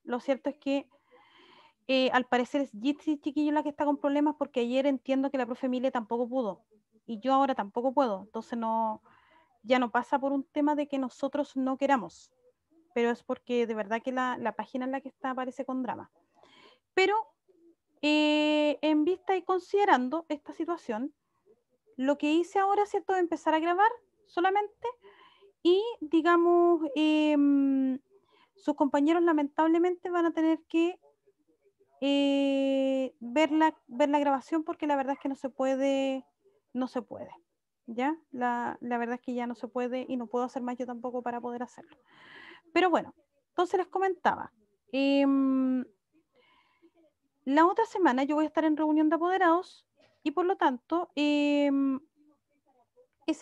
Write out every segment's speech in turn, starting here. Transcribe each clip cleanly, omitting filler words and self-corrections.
lo cierto es que al parecer es Jitsi, chiquillo, la que está con problemas, porque ayer entiendo que la profe Mile tampoco pudo, y yo ahora tampoco puedo, entonces no, ya no pasa por un tema de que nosotros no queramos, pero es porque de verdad que la página en la que está aparece con drama. Pero en vista y considerando esta situación, lo que hice ahora, ¿cierto?, es empezar a grabar solamente y, digamos, sus compañeros lamentablemente van a tener que ver la grabación porque la verdad es que no se puede, ¿ya? La verdad es que ya no se puede y no puedo hacer más yo tampoco para poder hacerlo. Pero bueno, entonces les comentaba, em, la otra semana yo voy a estar en reunión de apoderados y por lo tanto, ese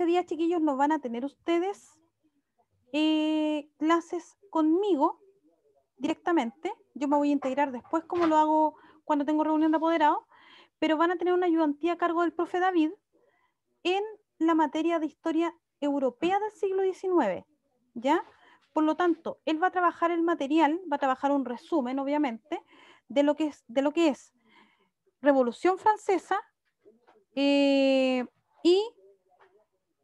día, chiquillos, no van a tener ustedes clases conmigo directamente. Yo me voy a integrar después como lo hago cuando tengo reunión de apoderados, pero van a tener una ayudantía a cargo del profe David en la materia de historia europea del siglo XIX, ¿ya? Por lo tanto, él va a trabajar el material, va a trabajar un resumen, obviamente, de lo que es Revolución Francesa y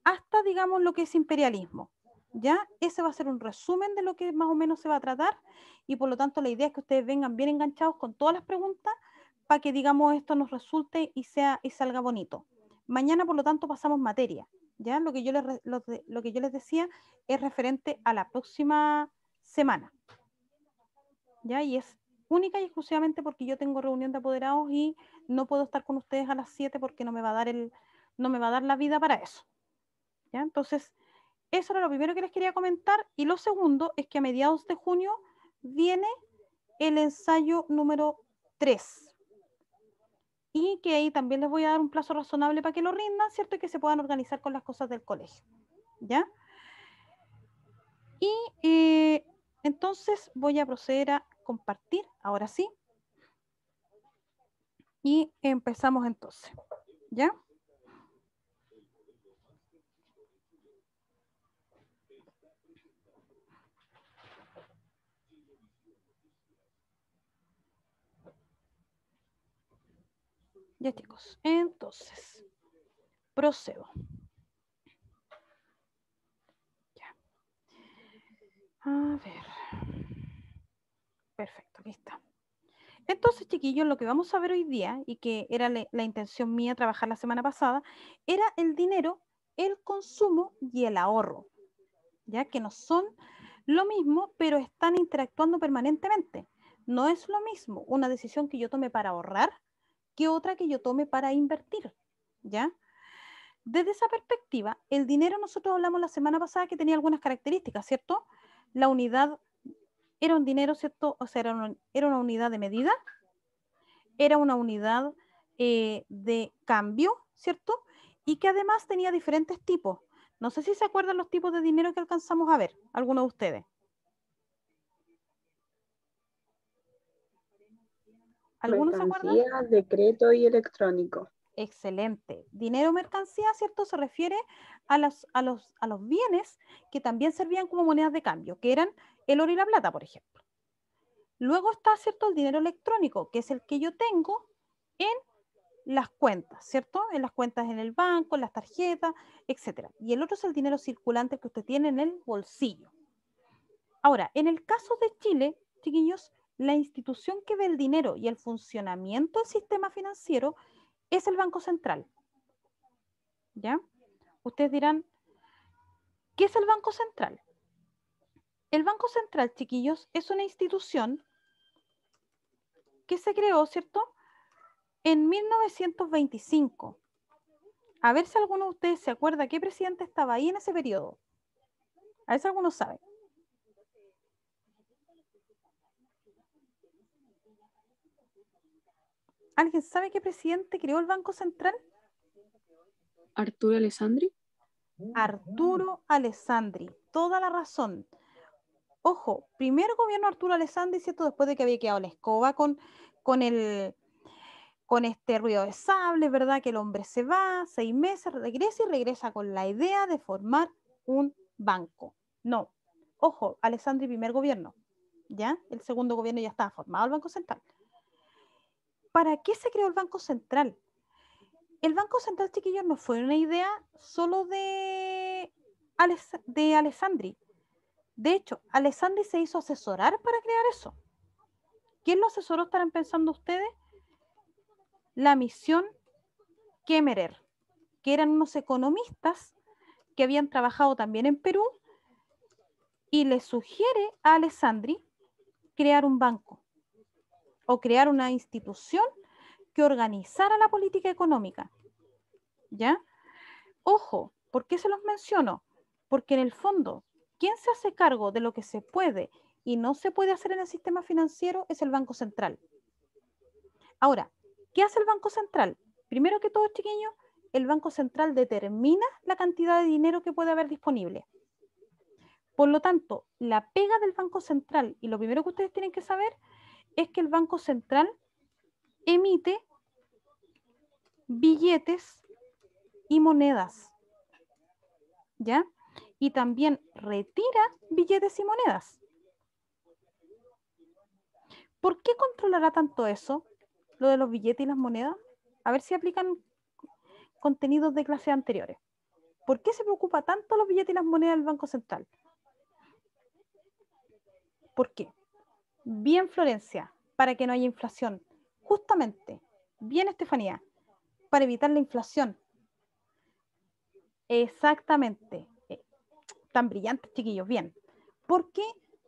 hasta, digamos, lo que es imperialismo, ¿ya? Ese va a ser un resumen de lo que más o menos se va a tratar y por lo tanto la idea es que ustedes vengan bien enganchados con todas las preguntas para que, digamos, esto nos resulte y salga bonito. Mañana, por lo tanto, pasamos materia, ¿ya? Lo que yo les decía es referente a la próxima semana, ¿ya? Y es única y exclusivamente porque yo tengo reunión de apoderados y no puedo estar con ustedes a las 7 porque no me va a dar la vida para eso, ¿ya? Entonces, eso era lo primero que les quería comentar. Y lo segundo es que a mediados de junio viene el ensayo número 3. Y que ahí también les voy a dar un plazo razonable para que lo rindan, ¿cierto? Y que se puedan organizar con las cosas del colegio, ¿ya? Y entonces voy a proceder a compartir, ahora sí. Y empezamos entonces, ¿ya? Ya, chicos, entonces, procedo. Ya. A ver. Perfecto, aquí está. Entonces, chiquillos, lo que vamos a ver hoy día, y que era la intención mía trabajar la semana pasada, era el dinero, el consumo y el ahorro, ya que no son lo mismo, pero están interactuando permanentemente. No es lo mismo una decisión que yo tome para ahorrar que otra que yo tome para invertir, ¿ya? Desde esa perspectiva, el dinero nosotros hablamos la semana pasada que tenía algunas características, ¿cierto? La unidad era un dinero, ¿cierto? O sea, era una unidad de medida, era una unidad de cambio, ¿cierto? Y que además tenía diferentes tipos. No sé si se acuerdan los tipos de dinero que alcanzamos a ver, algunos de ustedes. ¿Algunos se acuerdan? Mercancía, decreto y electrónico. Excelente. Dinero mercancía, ¿cierto? Se refiere a los bienes que también servían como monedas de cambio, que eran el oro y la plata, por ejemplo. Luego está, ¿cierto?, el dinero electrónico, que es el que yo tengo en las cuentas, ¿cierto? En las cuentas en el banco, en las tarjetas, etcétera. Y el otro es el dinero circulante que usted tiene en el bolsillo. Ahora, en el caso de Chile, chiquillos, la institución que ve el dinero y el funcionamiento del sistema financiero es el Banco Central, ¿ya? Ustedes dirán, ¿qué es el Banco Central? El Banco Central, chiquillos, es una institución que se creó, ¿cierto?, en 1925. A ver si alguno de ustedes se acuerda qué presidente estaba ahí en ese periodo. A ver si alguno sabe. ¿Alguien sabe qué presidente creó el Banco Central? Arturo Alessandri. Arturo Alessandri. Toda la razón. Ojo, primero gobierno Arturo Alessandri, ¿cierto? Después de que había quedado la escoba con con este ruido de sable, ¿verdad? Que el hombre se va, 6 meses, regresa y regresa con la idea de formar un banco. No, ojo, Alessandri primer gobierno. ¿ya? El segundo gobierno ya estaba formado el Banco Central. ¿Para qué se creó el Banco Central? El Banco Central, chiquillos, no fue una idea solo de Alessandri. De hecho, Alessandri se hizo asesorar para crear eso. ¿Quién lo asesoró, estarán pensando ustedes? La misión Kemmerer, que eran unos economistas que habían trabajado también en Perú, y le sugiere a Alessandri crear un banco o crear una institución que organizara la política económica. ¿Ya? Ojo, ¿por qué se los menciono? Porque en el fondo, ¿quién se hace cargo de lo que se puede y no se puede hacer en el sistema financiero? Es el Banco Central. Ahora, ¿qué hace el Banco Central? Primero que todo, chiquillos, el Banco Central determina la cantidad de dinero que puede haber disponible. Por lo tanto, la pega del Banco Central, y lo primero que ustedes tienen que saber, es que el Banco Central emite billetes y monedas, ¿ya? Y también retira billetes y monedas. ¿Por qué controlará tanto eso, lo de los billetes y las monedas? A ver si aplican contenidos de clases anteriores. ¿Por qué se preocupa tanto los billetes y las monedas del Banco Central? ¿Por qué? Bien, Florencia, para que no haya inflación. Justamente, bien, Estefanía, para evitar la inflación. Exactamente. Tan brillantes, chiquillos, bien. Porque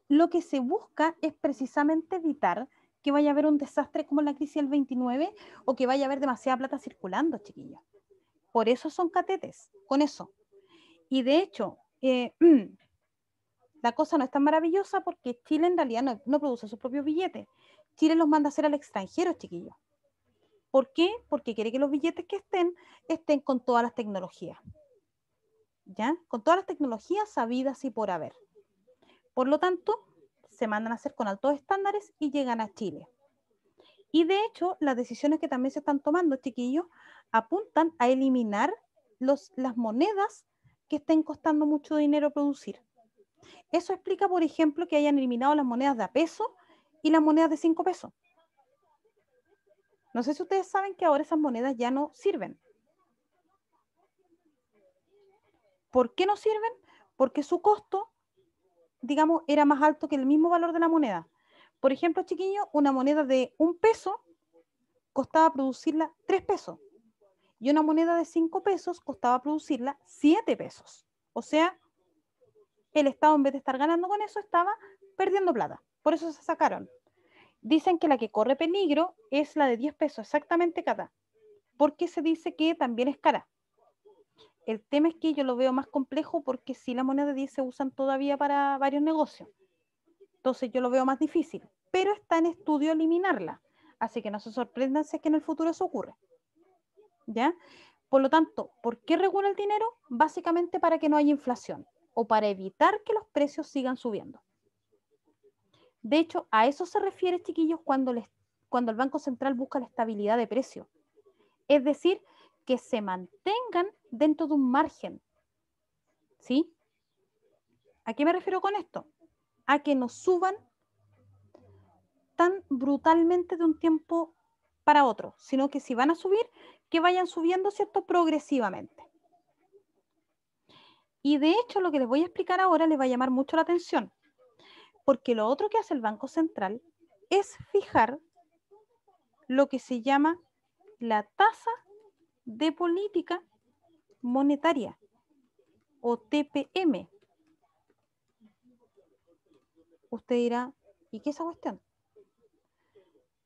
lo que se busca es precisamente evitar que vaya a haber un desastre como la crisis del 29 o que vaya a haber demasiada plata circulando, chiquillos. Por eso son catetes, con eso. Y de hecho, la cosa no es tan maravillosa porque Chile en realidad no produce sus propios billetes. Chile los manda a hacer al extranjero, chiquillos. ¿Por qué? Porque quiere que los billetes que estén con todas las tecnologías. ¿Ya? Con todas las tecnologías sabidas y por haber. Por lo tanto, se mandan a hacer con altos estándares y llegan a Chile. Y de hecho, las decisiones que también se están tomando, chiquillos, apuntan a eliminar las monedas que estén costando mucho dinero producir. Eso explica, por ejemplo, que hayan eliminado las monedas de a peso y las monedas de 5 pesos. No sé si ustedes saben que ahora esas monedas ya no sirven. ¿Por qué no sirven? Porque su costo, digamos, era más alto que el mismo valor de la moneda. Por ejemplo, chiquillos, una moneda de 1 peso costaba producirla 3 pesos. Y una moneda de 5 pesos costaba producirla 7 pesos. O sea, el Estado, en vez de estar ganando con eso, estaba perdiendo plata. Por eso se sacaron. Dicen que la que corre peligro es la de 10 pesos, exactamente, Cata. Porque se dice que también es cara. El tema es que yo lo veo más complejo porque sí, las monedas de 10 se usan todavía para varios negocios. Entonces yo lo veo más difícil. Pero está en estudio eliminarla. Así que no se sorprendan si es que en el futuro eso ocurre. ¿Ya? Por lo tanto, ¿por qué regula el dinero? Básicamente para que no haya inflación o para evitar que los precios sigan subiendo. De hecho, a eso se refiere, chiquillos, cuando el Banco Central busca la estabilidad de precio. Es decir, que se mantengan dentro de un margen. ¿Sí? ¿A qué me refiero con esto? A que no suban tan brutalmente de un tiempo para otro, sino que si van a subir, que vayan subiendo, ¿cierto?, progresivamente. Y de hecho, lo que les voy a explicar ahora les va a llamar mucho la atención, porque lo otro que hace el Banco Central es fijar lo que se llama la tasa de política monetaria o TPM. Usted dirá, ¿y qué es esa cuestión?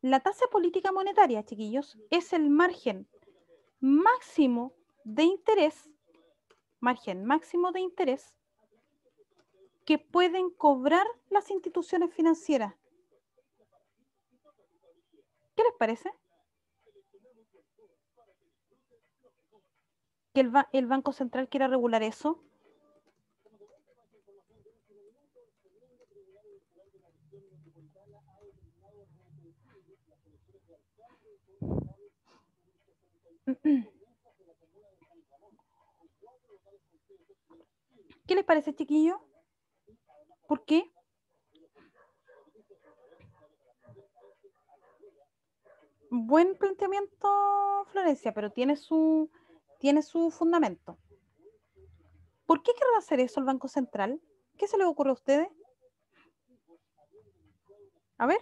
La tasa de política monetaria, chiquillos, es el margen máximo de interés, que pueden cobrar las instituciones financieras. ¿Qué les parece? Que el Banco Central quiera regular eso. ¿Qué les parece, chiquillo? ¿Por qué? Buen planteamiento, Florencia, pero tiene su fundamento. ¿Por qué querrá hacer eso el Banco Central? ¿Qué se les ocurre a ustedes? A ver.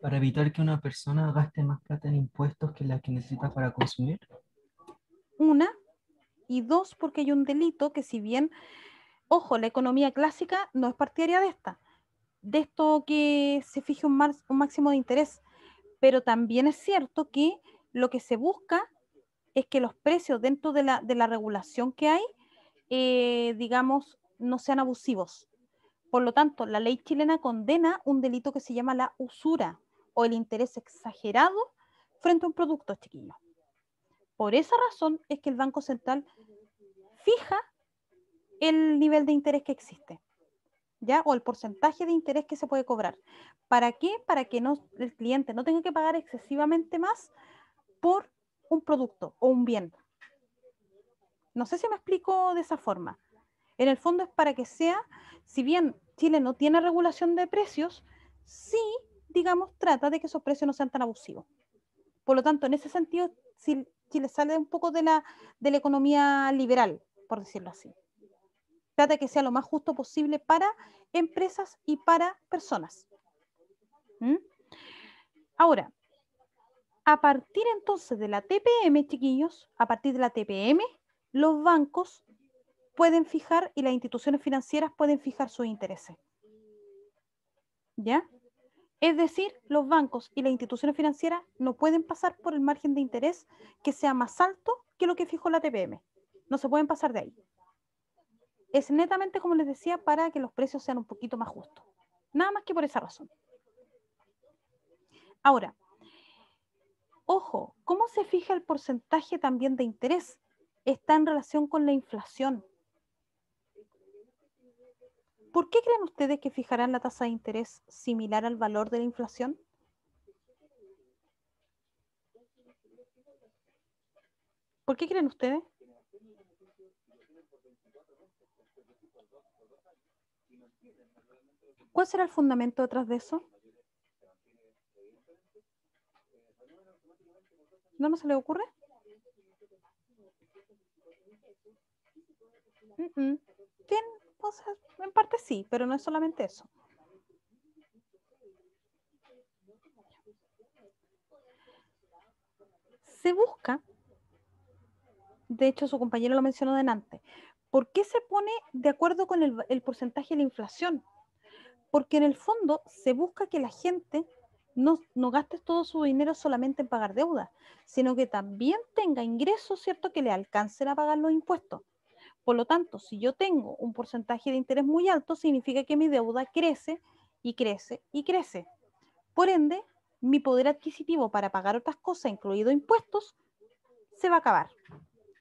Para evitar que una persona gaste más plata en impuestos que la que necesita para consumir. Una. Y dos, porque hay un delito que, si bien, ojo, la economía clásica no es partidaria de esto que se fije un máximo de interés, pero también es cierto que lo que se busca es que los precios dentro de la regulación que hay, digamos, no sean abusivos. Por lo tanto, la ley chilena condena un delito que se llama la usura o el interés exagerado frente a un producto, chiquillo. Por esa razón es que el Banco Central fija el nivel de interés que existe, ¿ya? O el porcentaje de interés que se puede cobrar. ¿Para qué? Para que el cliente no tenga que pagar excesivamente más por un producto o un bien. No sé si me explico de esa forma. En el fondo es para que sea, si bien Chile no tiene regulación de precios, sí, digamos, trata de que esos precios no sean tan abusivos. Por lo tanto, en ese sentido, Chile sale un poco de la economía liberal, por decirlo así. Trata de que sea lo más justo posible para empresas y para personas. ¿Mm? Ahora, a partir entonces de la TPM, chiquillos, a partir de la TPM, los bancos pueden fijar y las instituciones financieras pueden fijar sus intereses. ¿Ya? Es decir, los bancos y las instituciones financieras no pueden pasar por el margen de interés que sea más alto que lo que fijó la TPM. No se pueden pasar de ahí. Es netamente, como les decía, para que los precios sean un poquito más justos. Nada más que por esa razón. Ahora, ojo, ¿cómo se fija el porcentaje también de interés? Está en relación con la inflación. ¿Por qué creen ustedes que fijarán la tasa de interés similar al valor de la inflación? ¿Por qué creen ustedes? ¿Cuál será el fundamento detrás de eso? ¿No se le ocurre? Bien, o sea, en parte sí, pero no es solamente eso. Se busca, de hecho su compañero lo mencionó delante, ¿por qué se pone de acuerdo con el porcentaje de la inflación? Porque en el fondo se busca que la gente no gaste todo su dinero solamente en pagar deuda, sino que también tenga ingresos, ¿cierto?, que le alcancen a pagar los impuestos. Por lo tanto, si yo tengo un porcentaje de interés muy alto, significa que mi deuda crece y crece y crece. Por ende, mi poder adquisitivo para pagar otras cosas, incluidos impuestos, se va a acabar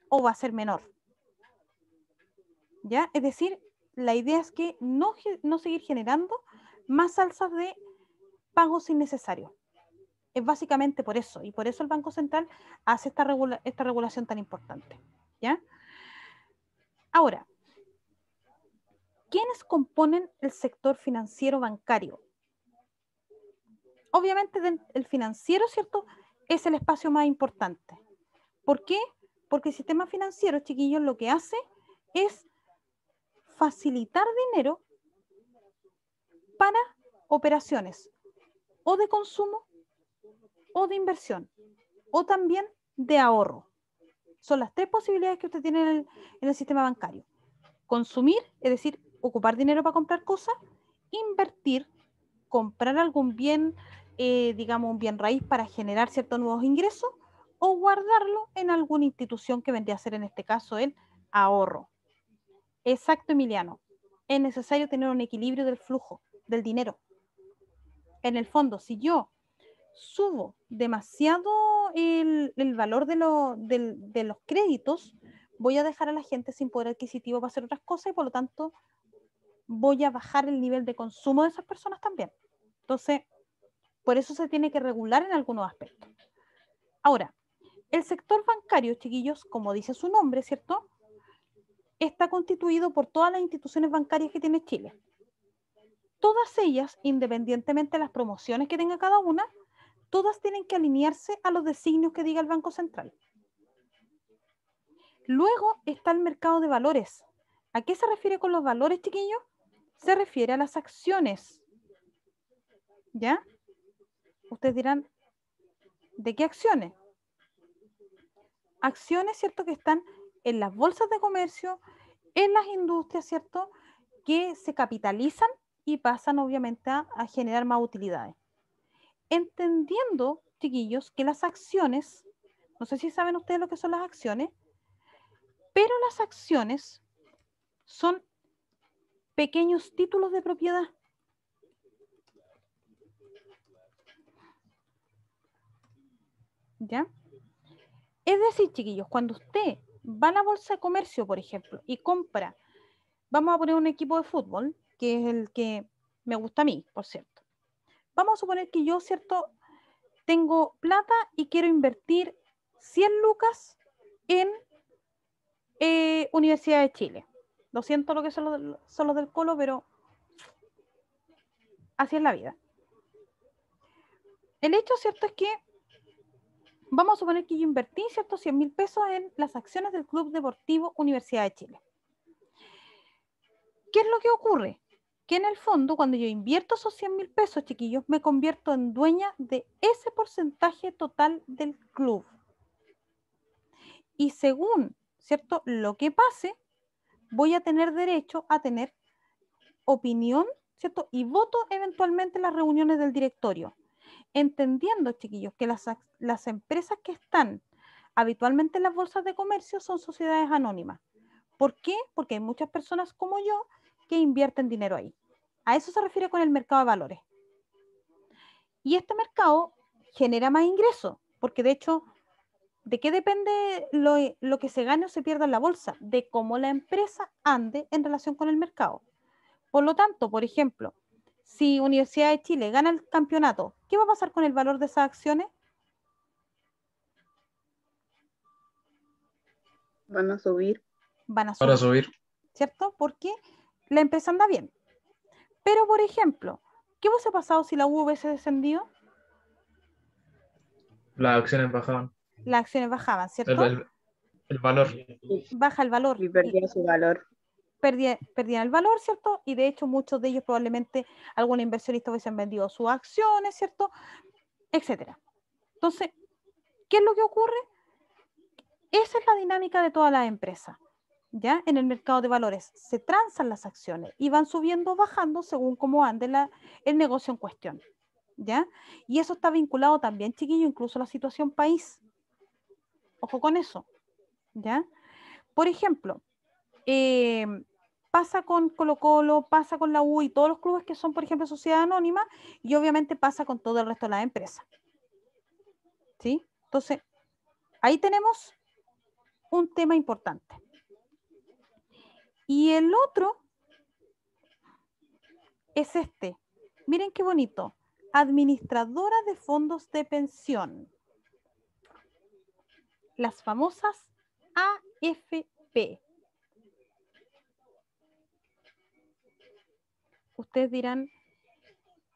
o va a ser menor. ¿Ya? Es decir, la idea es que no seguir generando más alzas de pagos innecesarios. Es básicamente por eso, y por eso el Banco Central hace esta regulación tan importante. ¿Ya? Ahora, ¿quiénes componen el sector financiero bancario? Obviamente el financiero, ¿cierto?, es el espacio más importante. ¿Por qué? Porque el sistema financiero, chiquillos, lo que hace es facilitar dinero para operaciones o de consumo o de inversión o también de ahorro. Son las tres posibilidades que usted tiene en el sistema bancario. Consumir, es decir, ocupar dinero para comprar cosas, invertir, comprar algún bien, digamos un bien raíz para generar ciertos nuevos ingresos o guardarlo en alguna institución que vendría a ser en este caso el ahorro. Exacto, Emiliano. Es necesario tener un equilibrio del flujo del dinero. En el fondo, si yo subo demasiado el valor de los créditos, voy a dejar a la gente sin poder adquisitivo para hacer otras cosas y por lo tanto voy a bajar el nivel de consumo de esas personas también. Entonces, por eso se tiene que regular en algunos aspectos. Ahora, el sector bancario, chiquillos, como dice su nombre, ¿cierto?, está constituido por todas las instituciones bancarias que tiene Chile. Todas ellas, independientemente de las promociones que tenga cada una, todas tienen que alinearse a los designios que diga el Banco Central. Luego está el mercado de valores. ¿A qué se refiere con los valores, chiquillos? Se refiere a las acciones. ¿Ya? Ustedes dirán, ¿de qué acciones? Acciones, ¿cierto?, que están en las bolsas de comercio, en las industrias, ¿cierto?, que se capitalizan y pasan, obviamente, a generar más utilidades. Entendiendo, chiquillos, que las acciones, no sé si saben ustedes lo que son las acciones, pero las acciones son pequeños títulos de propiedad. ¿Ya? Es decir, chiquillos, cuando usted va a la bolsa de comercio, por ejemplo, y compra, vamos a poner un equipo de fútbol, que es el que me gusta a mí, por cierto. Vamos a suponer que yo, ¿cierto?, tengo plata y quiero invertir 100 lucas en Universidad de Chile. Lo siento lo que son los del Colo, pero así es la vida. El hecho, ¿cierto?, es que vamos a suponer que yo invertí, ¿cierto?, 100.000 pesos en las acciones del Club Deportivo Universidad de Chile. ¿Qué es lo que ocurre? Que en el fondo, cuando yo invierto esos 100.000 pesos, chiquillos, me convierto en dueña de ese porcentaje total del club. Y según, ¿cierto?, lo que pase, voy a tener derecho a tener opinión, ¿cierto?, y voto eventualmente en las reuniones del directorio. Entendiendo, chiquillos, que las empresas que están habitualmente en las bolsas de comercio son sociedades anónimas. ¿Por qué? Porque hay muchas personas como yo que invierten dinero ahí. A eso se refiere con el mercado de valores. Y este mercado genera más ingresos, porque de hecho, ¿de qué depende lo que se gane o se pierda en la bolsa? De cómo la empresa ande en relación con el mercado. Por lo tanto, por ejemplo, si Universidad de Chile gana el campeonato, ¿qué va a pasar con el valor de esas acciones? Van a subir. Van a Para subir, subir. ¿cierto? Porque la empresa anda bien. Pero, por ejemplo, ¿qué hubiese pasado si la U hubiese descendido? Las acciones bajaban. Las acciones bajaban, El, ¿cierto? el valor. Baja el valor Y perdió su valor. perdían el valor, ¿cierto? Y de hecho muchos de ellos probablemente algunos inversionistas hubiesen vendido sus acciones, ¿cierto? Etcétera. Entonces, ¿qué es lo que ocurre? Esa es la dinámica de todas las empresas, ¿ya? En el mercado de valores se transan las acciones y van subiendo o bajando según cómo ande el negocio en cuestión, ¿ya? Y eso está vinculado también, chiquillo, incluso a la situación país. Ojo con eso, ¿ya? Por ejemplo, pasa con Colo-Colo, pasa con la U y todos los clubes que son, por ejemplo, sociedad anónima, y obviamente pasa con todo el resto de las empresas. ¿Sí? Entonces, ahí tenemos un tema importante. Y el otro es este. Miren qué bonito. Administradora de fondos de pensión. Las famosas AFP. Ustedes dirán,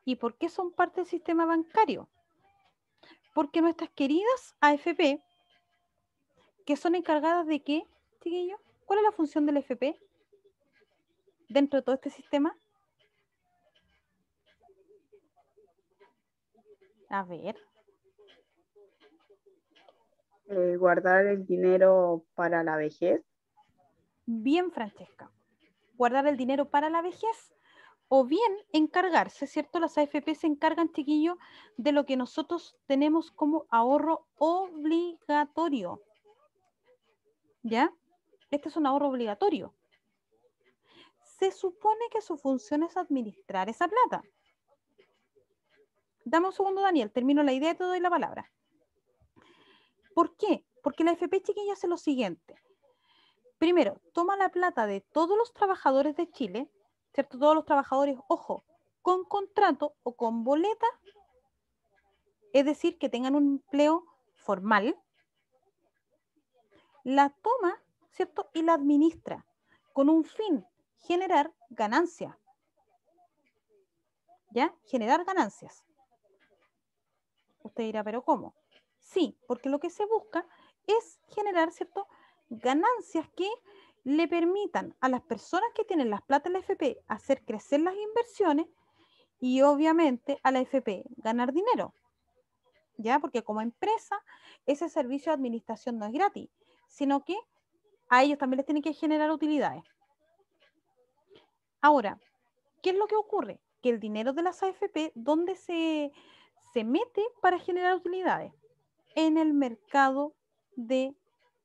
¿y por qué son parte del sistema bancario? Porque nuestras queridas AFP, que son encargadas de qué, chiquillos, ¿cuál es la función del AFP dentro de todo este sistema? A ver, Guardar el dinero para la vejez. bien, Francesca. Guardar el dinero para la vejez o bien encargarse, ¿cierto? Las AFP se encargan, chiquillos, de lo que nosotros tenemos como ahorro obligatorio. ¿Ya? Este es un ahorro obligatorio. Se supone que su función es administrar esa plata. Dame un segundo, Daniel, termino la idea y te doy la palabra. ¿Por qué? Porque la AFP, chiquilla, hace lo siguiente. Primero, toma la plata de todos los trabajadores de Chile, ¿cierto? Todos los trabajadores, ojo, con contrato o con boleta, es decir, que tengan un empleo formal, la toma, ¿cierto? Y la administra. con un fin, generar ganancias. ¿Ya? Generar ganancias. Usted dirá, ¿pero cómo? Sí, porque lo que se busca es generar, ¿cierto?, ganancias que le permitan a las personas que tienen las plata en la FP hacer crecer las inversiones y obviamente a la FP ganar dinero. ¿Ya? Porque como empresa, ese servicio de administración no es gratis, sino que a ellos también les tienen que generar utilidades. Ahora, ¿qué es lo que ocurre? Que el dinero de las AFP, ¿dónde se mete para generar utilidades? En el mercado de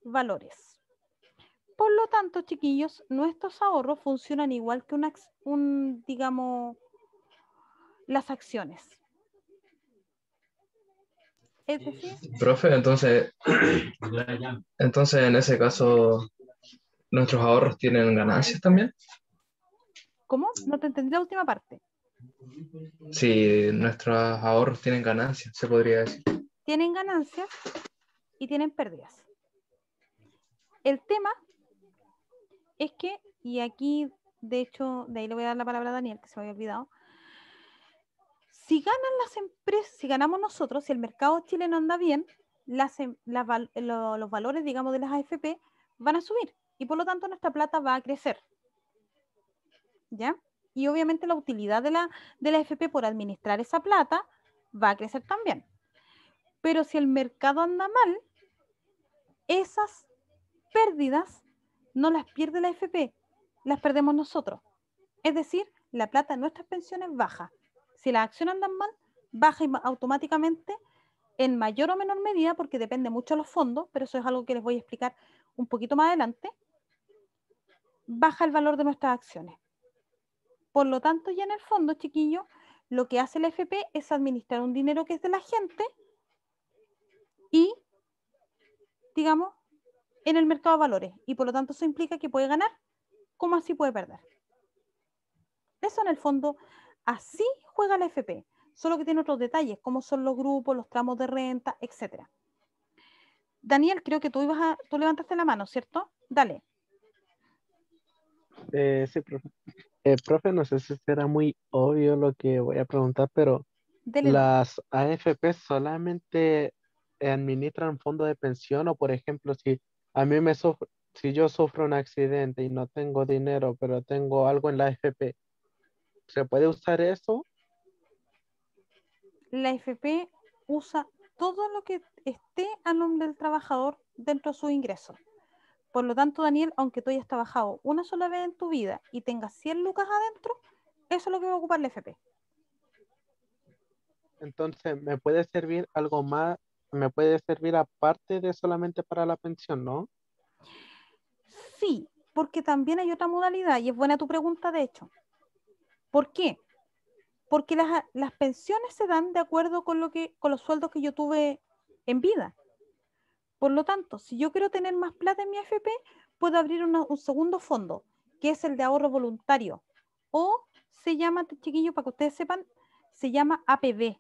valores. Por lo tanto, chiquillos, nuestros ahorros funcionan igual que digamos, las acciones. Es decir, Profe, entonces en ese caso, ¿nuestros ahorros tienen ganancias también? ¿cómo? No te entendí la última parte. Si nuestros ahorros tienen ganancias, se podría decir. Tienen ganancias y tienen pérdidas. El tema es que, y aquí, de hecho, de ahí le voy a dar la palabra a Daniel, que se me había olvidado. Si ganan las empresas, si ganamos nosotros, si el mercado chileno anda bien, los valores, digamos, de las AFP van a subir y por lo tanto nuestra plata va a crecer. ¿Ya? Y obviamente la utilidad de la AFP por administrar esa plata va a crecer también. Pero si el mercado anda mal, esas pérdidas no las pierde la AFP, las perdemos nosotros. Es decir, la plata en nuestras pensiones baja. Si las acciones andan mal, baja automáticamente en mayor o menor medida, porque depende mucho de los fondos, pero eso es algo que les voy a explicar un poquito más adelante, baja el valor de nuestras acciones. Por lo tanto, ya en el fondo, chiquillos, lo que hace la FP es administrar un dinero que es de la gente y, digamos, en el mercado de valores. Y por lo tanto, eso implica que puede ganar, como así puede perder. Eso en el fondo, así juega la FP, solo que tiene otros detalles, como son los grupos, los tramos de renta, etc. Daniel, creo que tú levantaste la mano, ¿cierto? Dale. Sí, profe. Profe, no sé si será muy obvio lo que voy a preguntar, pero Dele nomás. ¿las AFP solamente administran fondos de pensión o, por ejemplo, si yo sufro un accidente y no tengo dinero, pero tengo algo en la AFP, ¿se puede usar eso? La FP usa todo lo que esté a nombre del trabajador dentro de sus ingresos. Por lo tanto, Daniel, aunque tú hayas trabajado una sola vez en tu vida y tengas 100 lucas adentro, eso es lo que va a ocupar la FP. Entonces, ¿me puede servir algo más? ¿Me puede servir aparte de solamente para la pensión, no? Sí, porque también hay otra modalidad y es buena tu pregunta, de hecho. ¿Por qué? Porque las pensiones se dan de acuerdo con los sueldos que yo tuve en vida. Por lo tanto, si yo quiero tener más plata en mi AFP, puedo abrir un segundo fondo, que es el de ahorro voluntario. O se llama, chiquillos, para que ustedes sepan, se llama APV.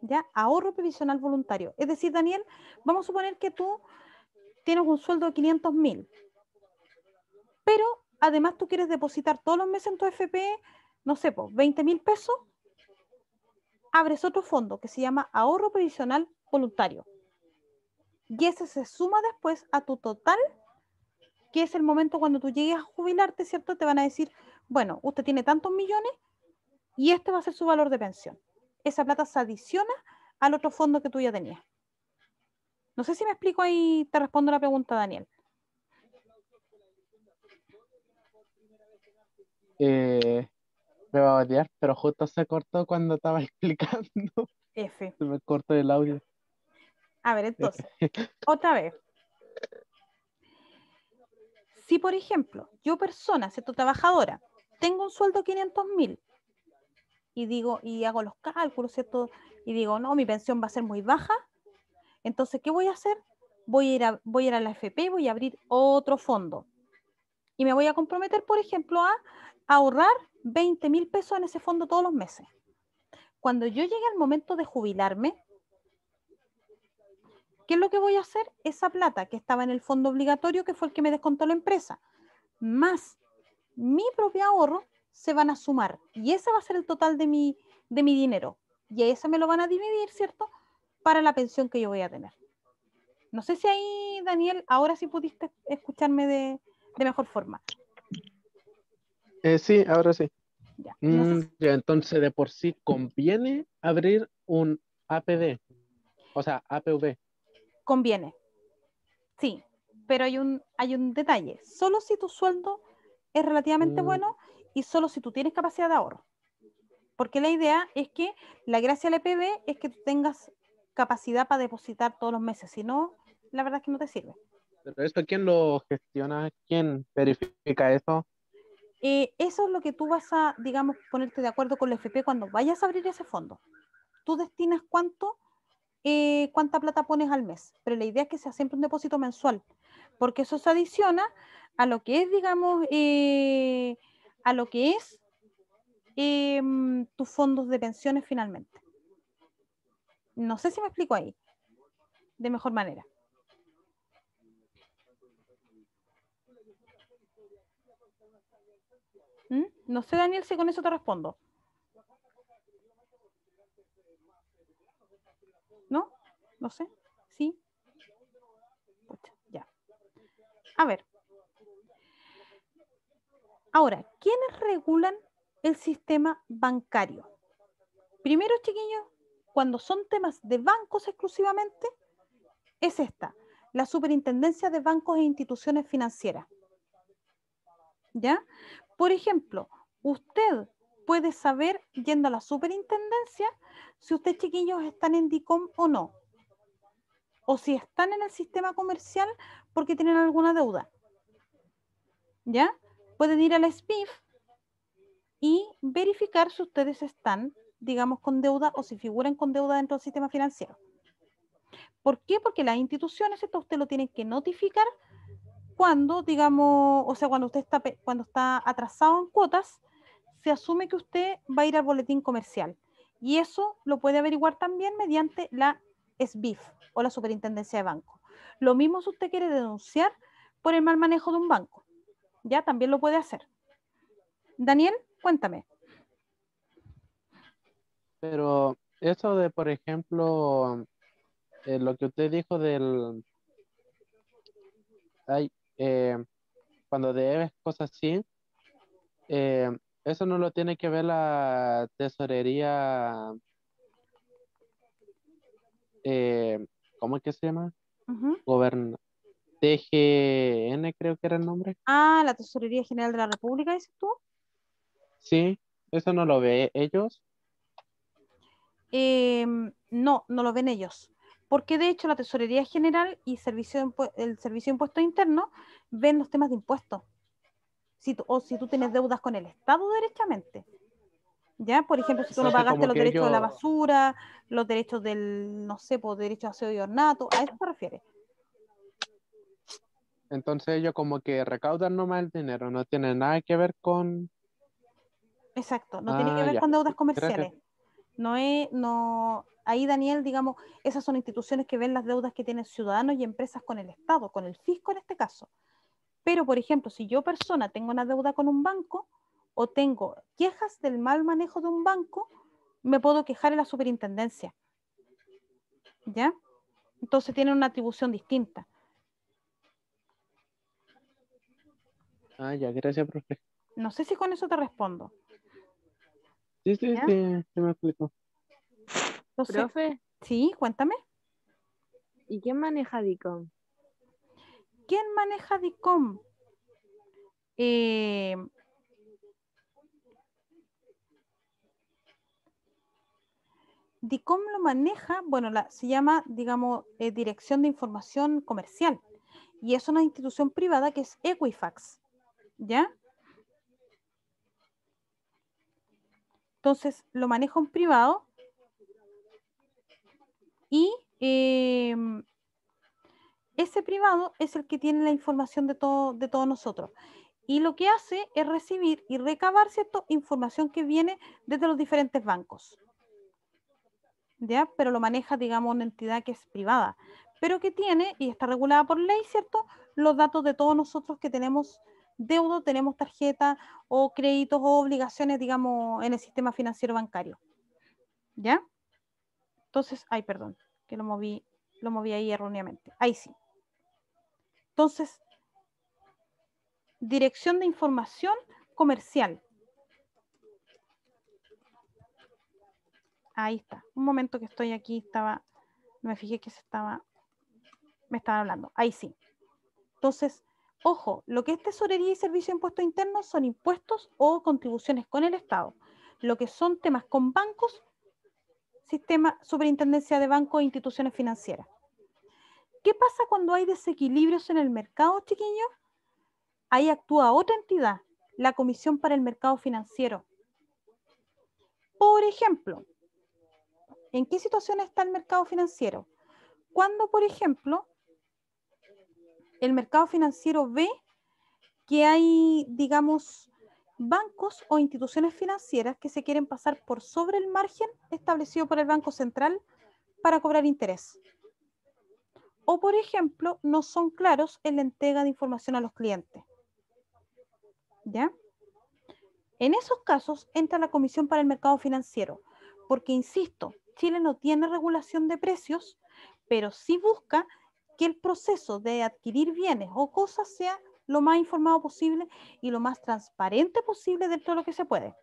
¿Ya? Ahorro previsional voluntario. Es decir, Daniel, vamos a suponer que tú tienes un sueldo de 500.000, pero además tú quieres depositar todos los meses en tu AFP, no sé, pues 20.000 pesos, abres otro fondo que se llama ahorro previsional voluntario. Y ese se suma después a tu total, que es el momento cuando tú llegues a jubilarte, ¿cierto? Te van a decir, bueno, usted tiene tantos millones y este va a ser su valor de pensión. Esa plata se adiciona al otro fondo que tú ya tenías. No sé si me explico ahí, te respondo la pregunta, Daniel. Me va a odiar, pero justo se cortó cuando estaba explicando. F. Se me cortó el audio. A ver, entonces, otra vez. Si, por ejemplo, yo persona, ¿cierto? Trabajadora, tengo un sueldo de 500.000 y digo, y hago los cálculos, ¿cierto? Y digo, no, mi pensión va a ser muy baja. Entonces, ¿qué voy a hacer? Voy a ir a la FP y voy a abrir otro fondo. Y me voy a comprometer, por ejemplo, a ahorrar 20.000 pesos en ese fondo todos los meses. Cuando yo llegue al momento de jubilarme, ¿Qué es lo que voy a hacer? Esa plata que estaba en el fondo obligatorio, que fue el que me descontó la empresa, más mi propio ahorro, se van a sumar. Y ese va a ser el total de mi dinero. Y ese me lo van a dividir, ¿cierto? Para la pensión que yo voy a tener. No sé si ahí, Daniel, ahora sí pudiste escucharme de mejor forma. Sí, ahora sí. Ya. No sé si Ya, entonces de por sí conviene abrir un APD, o sea, APV. conviene. Sí, pero hay un detalle. Solo si tu sueldo es relativamente Mm, bueno y solo si tú tienes capacidad de ahorro. Porque la idea es que la gracia del EPB es que tú tengas capacidad para depositar todos los meses. Si no, la verdad es que no te sirve. Pero eso, ¿quién lo gestiona? ¿Quién verifica eso? Eso es lo que tú vas a, digamos, ponerte de acuerdo con la FP cuando vayas a abrir ese fondo. Tú destinas cuánta plata pones al mes, pero la idea es que sea siempre un depósito mensual, porque eso se adiciona a lo que es, digamos, a lo que es tus fondos de pensiones finalmente. No sé si me explico ahí de mejor manera. No sé, Daniel, si con eso te respondo. ¿No? No sé. ¿Sí? Pucha, ya. A ver. Ahora, ¿quiénes regulan el sistema bancario? Primero, chiquillos, cuando son temas de bancos exclusivamente, es esta, la Superintendencia de Bancos e Instituciones Financieras. ¿Ya? Por ejemplo, usted puede saber, yendo a la superintendencia, si usted, chiquillos, están en DICOM o no. O si están en el sistema comercial porque tienen alguna deuda. ¿Ya? Pueden ir a la SPIF y verificar si ustedes están, digamos, con deuda o si figuran con deuda dentro del sistema financiero. ¿Por qué? Porque las instituciones, esto usted lo tienen que notificar cuando, digamos, o sea, cuando está atrasado en cuotas, se asume que usted va a ir al boletín comercial. Y eso lo puede averiguar también mediante la SBIF o la Superintendencia de Banco. Lo mismo si usted quiere denunciar por el mal manejo de un banco. Ya también lo puede hacer. Daniel, cuéntame. Pero eso de, por ejemplo, lo que usted dijo del, ay, cuando debes cosas así, eh, eso no lo tiene que ver la tesorería, ¿cómo es que se llama? Ujú. TGN creo que era el nombre. Ah, la Tesorería General de la República, dices tú. Sí, eso no lo ve ellos. No, no lo ven ellos. Porque de hecho la Tesorería General y el Servicio de Impuestos Internos ven los temas de impuestos. O si tú tienes deudas con el Estado derechamente. ¿Ya? Por ejemplo, si tú no Entonces pagaste como los que derechos de la ellos, basura, los derechos del, no sé, pues derechos de aseo y ornato, ¿a eso se refiere? entonces ellos como que recaudan nomás el dinero, no tiene nada que ver con... Exacto, no tiene que Ah, ver ya. con deudas Gracias. comerciales. Ahí Daniel, digamos, esas son instituciones que ven las deudas que tienen ciudadanos y empresas con el Estado, con el fisco en este caso. Pero, por ejemplo, si yo persona tengo una deuda con un banco o tengo quejas del mal manejo de un banco, me puedo quejar en la superintendencia. ¿Ya? Entonces tienen una atribución distinta. Ah, ya, gracias, profe. No sé si con eso te respondo. Sí, sí, ¿Ya? sí, sí me explico. Entonces, Profe, sí, cuéntame. ¿y quién maneja DICOM? ¿Quién maneja DICOM? DICOM lo maneja, bueno, se llama, digamos, Dirección de Información Comercial. Y es una institución privada que es Equifax. ¿Ya? Entonces, lo maneja un privado y ese privado es el que tiene la información de todos nosotros. Y lo que hace es recibir y recabar, ¿cierto?, información que viene desde los diferentes bancos. ¿Ya? Pero lo maneja, digamos, una entidad que es privada. pero que tiene, y está regulada por ley, ¿cierto?, los datos de todos nosotros que tenemos deuda, tenemos tarjeta o créditos o obligaciones, digamos, en el sistema financiero bancario. ¿Ya? Entonces, ay, perdón, que lo moví ahí erróneamente. Ahí sí. Entonces, Dirección de Información Comercial. Ahí está. Un momento que estoy aquí, no me fijé que me estaban hablando. Ahí sí. Entonces, ojo, lo que es tesorería y servicio de impuestos internos son impuestos o contribuciones con el Estado. Lo que son temas con bancos, sistema, superintendencia de bancos e instituciones financieras. ¿Qué pasa cuando hay desequilibrios en el mercado, chiquillos? Ahí actúa otra entidad, la Comisión para el Mercado Financiero. Por ejemplo, ¿en qué situación está el mercado financiero? Cuando, por ejemplo, el mercado financiero ve que hay, digamos, bancos o instituciones financieras que se quieren pasar por sobre el margen establecido por el Banco Central para cobrar interés. O, por ejemplo, no son claros en la entrega de información a los clientes. ¿Ya? En esos casos entra la Comisión para el Mercado Financiero, porque, insisto, Chile no tiene regulación de precios, pero sí busca que el proceso de adquirir bienes o cosas sea lo más informado posible y lo más transparente posible dentro de lo que se puede.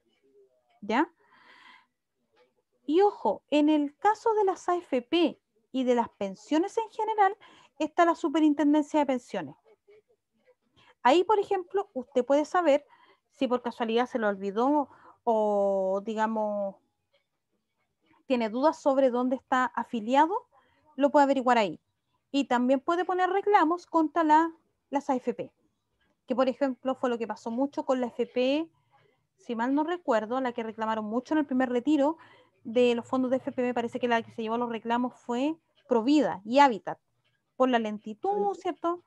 ¿Ya? Y ojo, en el caso de las AFP y de las pensiones en general, está la Superintendencia de Pensiones. Ahí, por ejemplo, usted puede saber si por casualidad se lo olvidó o, digamos, tiene dudas sobre dónde está afiliado, lo puede averiguar ahí. Y también puede poner reclamos contra las AFP, que por ejemplo fue lo que pasó mucho con la FP, si mal no recuerdo, la que reclamaron mucho en el primer retiro de los fondos de FP, me parece que la que se llevó los reclamos fue Provida y Hábitat, por la lentitud, ¿cierto?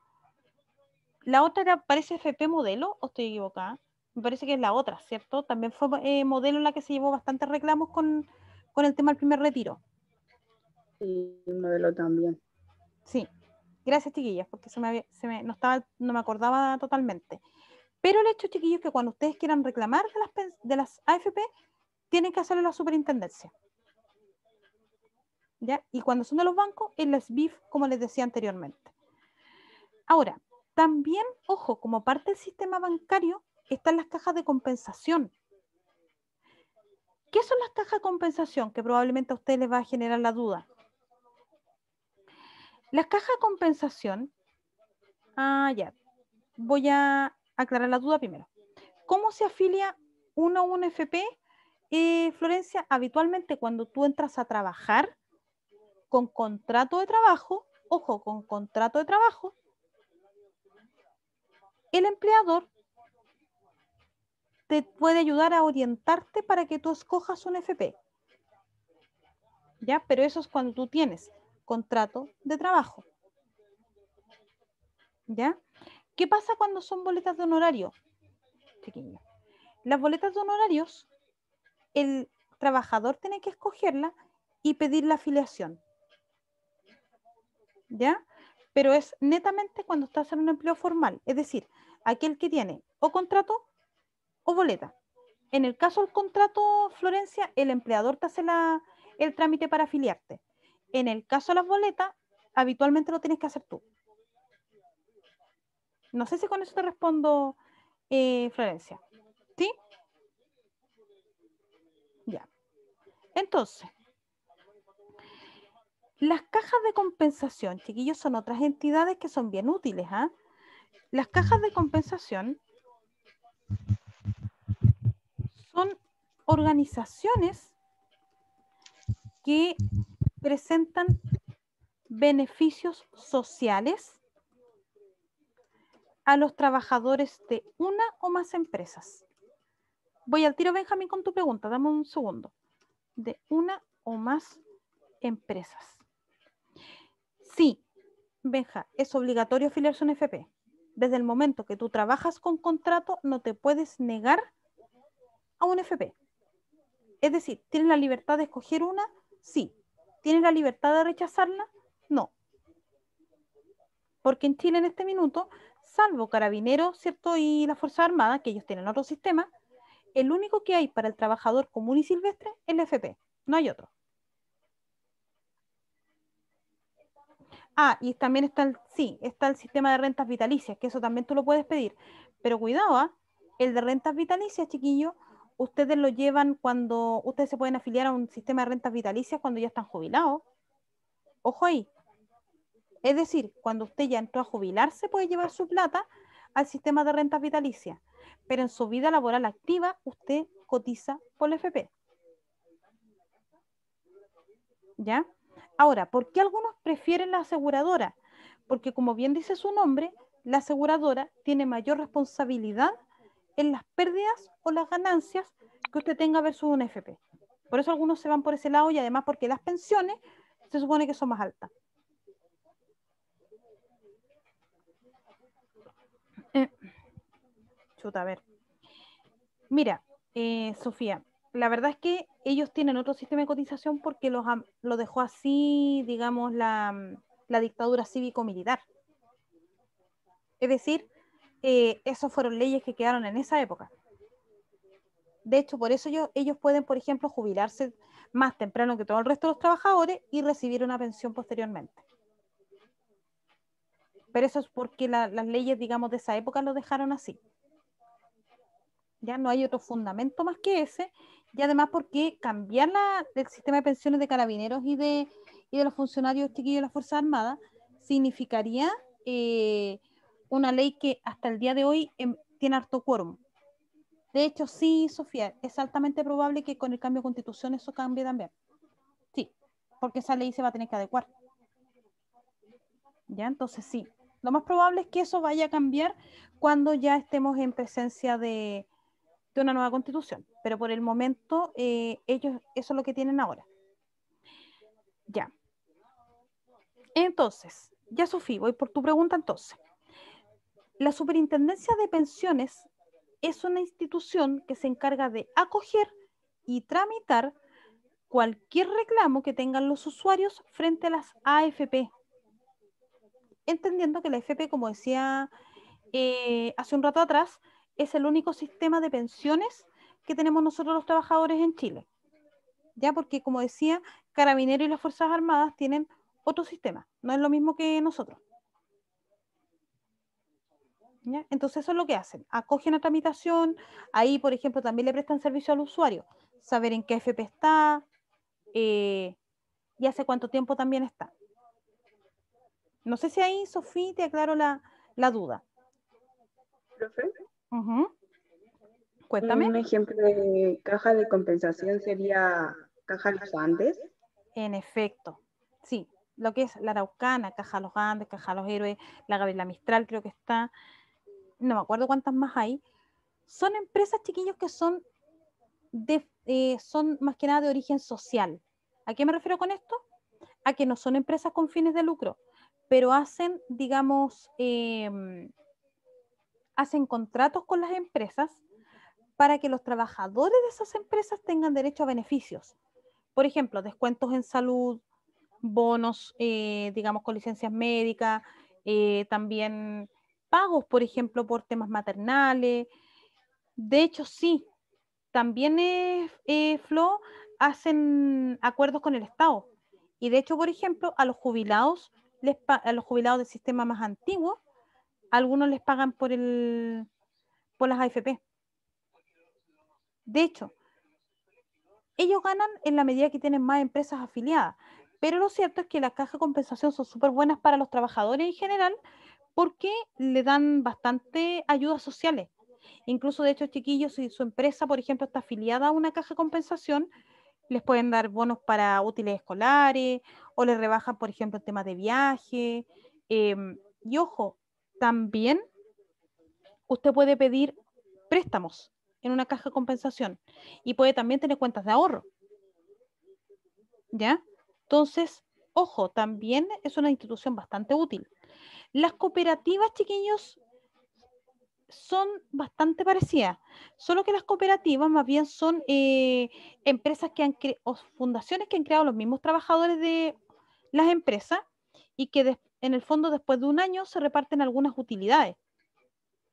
La otra era, parece FP Modelo, o estoy equivocada, me parece que es la otra, ¿cierto? También fue Modelo la que se llevó bastantes reclamos con el tema del primer retiro. Y Modelo también. Sí, gracias chiquillas, porque no me acordaba totalmente. Pero el hecho, chiquillos, es que cuando ustedes quieran reclamar de las AFP, tienen que hacerlo en la superintendencia. ¿Ya? Y cuando son de los bancos, en las BIF, como les decía anteriormente. Ahora, también, ojo, como parte del sistema bancario, están las cajas de compensación. ¿Qué son las cajas de compensación? Que probablemente a ustedes les va a generar la duda. Las cajas de compensación, ya, voy a aclarar la duda primero. ¿Cómo se afilia uno a un FP? Florencia, habitualmente cuando tú entras a trabajar con contrato de trabajo, ojo, con contrato de trabajo, el empleador te puede ayudar a orientarte para que tú escojas un FP. ¿Ya? Pero eso es cuando tú tienes contrato de trabajo. ¿Ya? ¿Qué pasa cuando son boletas de honorario? Chiquillo. Las boletas de honorarios, el trabajador tiene que escogerla y pedir la afiliación. ¿Ya? Pero es netamente cuando estás en un empleo formal, es decir, aquel que tiene o contrato o boleta. En el caso del contrato, Florencia, el empleador te hace el trámite para afiliarte. En el caso de las boletas, habitualmente lo tienes que hacer tú. No sé si con eso te respondo, Florencia. ¿Sí? Ya. Entonces, las cajas de compensación, chiquillos, son otras entidades que son bien útiles. ¿Ah? Las cajas de compensación son organizaciones que presentan beneficios sociales a los trabajadores de una o más empresas. Voy al tiro, Benjamín, con tu pregunta. Dame un segundo. De una o más empresas. Sí, Benja, es obligatorio afiliarse a un FP. Desde el momento que tú trabajas con contrato, no te puedes negar a un FP. Es decir, ¿tienes la libertad de escoger una? Sí. ¿Tienes la libertad de rechazarla? No. Porque en Chile en este minuto, salvo Carabineros, ¿cierto? Y las Fuerzas Armadas, que ellos tienen otro sistema, el único que hay para el trabajador común y silvestre es el FP, no hay otro. Ah, y también está está el sistema de rentas vitalicias, que eso también tú lo puedes pedir. Pero cuidado, ¿ah? El de rentas vitalicias, chiquillos, ustedes lo llevan cuando ustedes se pueden afiliar a un sistema de rentas vitalicias cuando ya están jubilados. Ojo ahí. Es decir, cuando usted ya entró a jubilarse, puede llevar su plata al sistema de rentas vitalicias. Pero en su vida laboral activa, usted cotiza por el FP. ¿Ya? Ahora, ¿por qué algunos prefieren la aseguradora? Porque como bien dice su nombre, la aseguradora tiene mayor responsabilidad en las pérdidas o las ganancias que usted tenga versus un FP. Por eso algunos se van por ese lado y además porque las pensiones se supone que son más altas. Chuta, a ver. Mira, Sofía, la verdad es que ellos tienen otro sistema de cotización porque lo dejó así, digamos, la dictadura cívico-militar. Es decir, esas fueron leyes que quedaron en esa época. De hecho, por eso ellos pueden, por ejemplo, jubilarse más temprano que todo el resto de los trabajadores y recibir una pensión posteriormente. Pero eso es porque las leyes, digamos, de esa época lo dejaron así. Ya no hay otro fundamento más que ese, y además porque cambiar el sistema de pensiones de carabineros y de los funcionarios chiquillos de las Fuerzas Armadas significaría una ley que hasta el día de hoy tiene harto quórum. De hecho, sí, Sofía, es altamente probable que con el cambio de constitución eso cambie también. Sí, porque esa ley se va a tener que adecuar. Ya, entonces sí. Lo más probable es que eso vaya a cambiar cuando ya estemos en presencia de una nueva constitución, pero por el momento ellos eso es lo que tienen ahora. Ya. Entonces, ya Sofía, voy por tu pregunta entonces. La Superintendencia de Pensiones es una institución que se encarga de acoger y tramitar cualquier reclamo que tengan los usuarios frente a las AFP. Entendiendo que la AFP, como decía hace un rato atrás, es el único sistema de pensiones que tenemos nosotros los trabajadores en Chile. Ya, porque como decía, Carabineros y las Fuerzas Armadas tienen otro sistema, no es lo mismo que nosotros. ¿Ya? Entonces eso es lo que hacen, acogen a tramitación, ahí por ejemplo también le prestan servicio al usuario, saber en qué FP está y hace cuánto tiempo también está. No sé si ahí, Sofía, te aclaro la duda. Profe, Cuéntame. un ejemplo de caja de compensación sería Caja Los Andes. En efecto, sí, lo que es la Araucana, Caja Los Andes, Caja Los Héroes, la Gabriela Mistral creo que está, no me acuerdo cuántas más hay, son empresas, chiquillos, que son más que nada de origen social. ¿A qué me refiero con esto? A que no son empresas con fines de lucro, pero hacen, digamos, hacen contratos con las empresas para que los trabajadores de esas empresas tengan derecho a beneficios. Por ejemplo, descuentos en salud, bonos, digamos, con licencias médicas, también pagos, por ejemplo, por temas maternales. De hecho, sí, también, Flo, hacen acuerdos con el Estado. Y de hecho, por ejemplo, a los jubilados del sistema más antiguo, algunos les pagan por las AFP. De hecho, ellos ganan en la medida que tienen más empresas afiliadas. Pero lo cierto es que las cajas de compensación son súper buenas para los trabajadores en general porque le dan bastante ayudas sociales. Incluso, de hecho, chiquillos, si su empresa, por ejemplo, está afiliada a una caja de compensación, les pueden dar bonos para útiles escolares o les rebajan, por ejemplo, el tema de viaje. Y ojo, también usted puede pedir préstamos en una caja de compensación y puede también tener cuentas de ahorro. ¿Ya? Entonces, ojo, también es una institución bastante útil. Las cooperativas, chiquillos, son bastante parecidas, solo que las cooperativas más bien son empresas o fundaciones que han creado los mismos trabajadores de las empresas y que en el fondo después de un año se reparten algunas utilidades.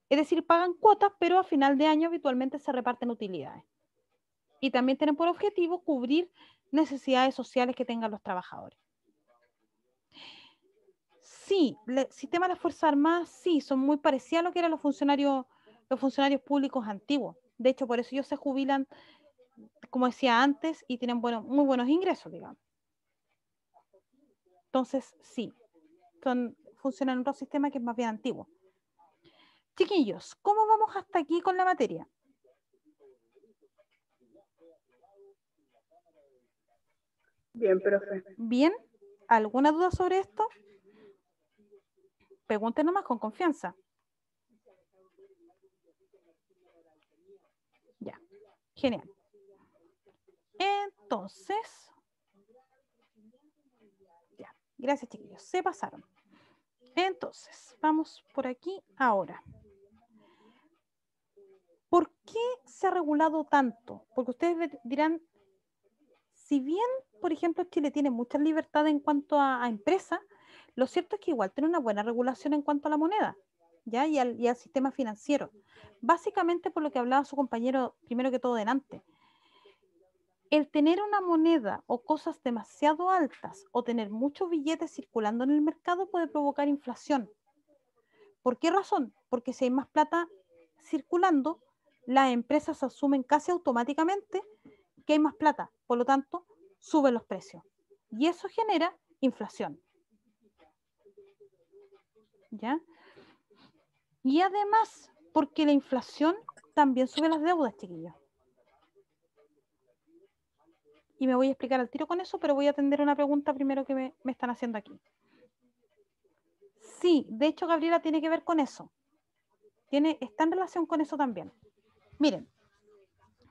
Es decir, pagan cuotas, pero a final de año habitualmente se reparten utilidades. Y también tienen por objetivo cubrir necesidades sociales que tengan los trabajadores. Sí, el sistema de las Fuerzas Armadas sí, son muy parecidos a lo que eran los funcionarios públicos antiguos. De hecho, por eso ellos se jubilan, como decía antes, y tienen muy buenos ingresos, digamos. Entonces, sí, funcionan en otro sistema que es más bien antiguo. Chiquillos, ¿cómo vamos hasta aquí con la materia? Bien, profe. ¿Bien? ¿Alguna duda sobre esto? Pregunten nomás con confianza. Ya, genial. Entonces, ya, gracias chiquillos, se pasaron. Entonces, vamos por aquí ahora. ¿Por qué se ha regulado tanto? Porque ustedes dirán, si bien, por ejemplo, Chile tiene mucha libertad en cuanto a empresas, lo cierto es que igual tiene una buena regulación en cuanto a la moneda, ¿ya? Y al sistema financiero. Básicamente por lo que hablaba su compañero primero que todo delante. El tener una moneda o cosas demasiado altas o tener muchos billetes circulando en el mercado puede provocar inflación. ¿Por qué razón? Porque si hay más plata circulando, las empresas asumen casi automáticamente que hay más plata, por lo tanto, suben los precios. Y eso genera inflación. ¿Ya? Y además, porque la inflación también sube las deudas, chiquillos. Y me voy a explicar al tiro con eso, pero voy a atender una pregunta primero que me están haciendo aquí. Sí, de hecho, Gabriela, tiene que ver con eso. Está en relación con eso también. Miren,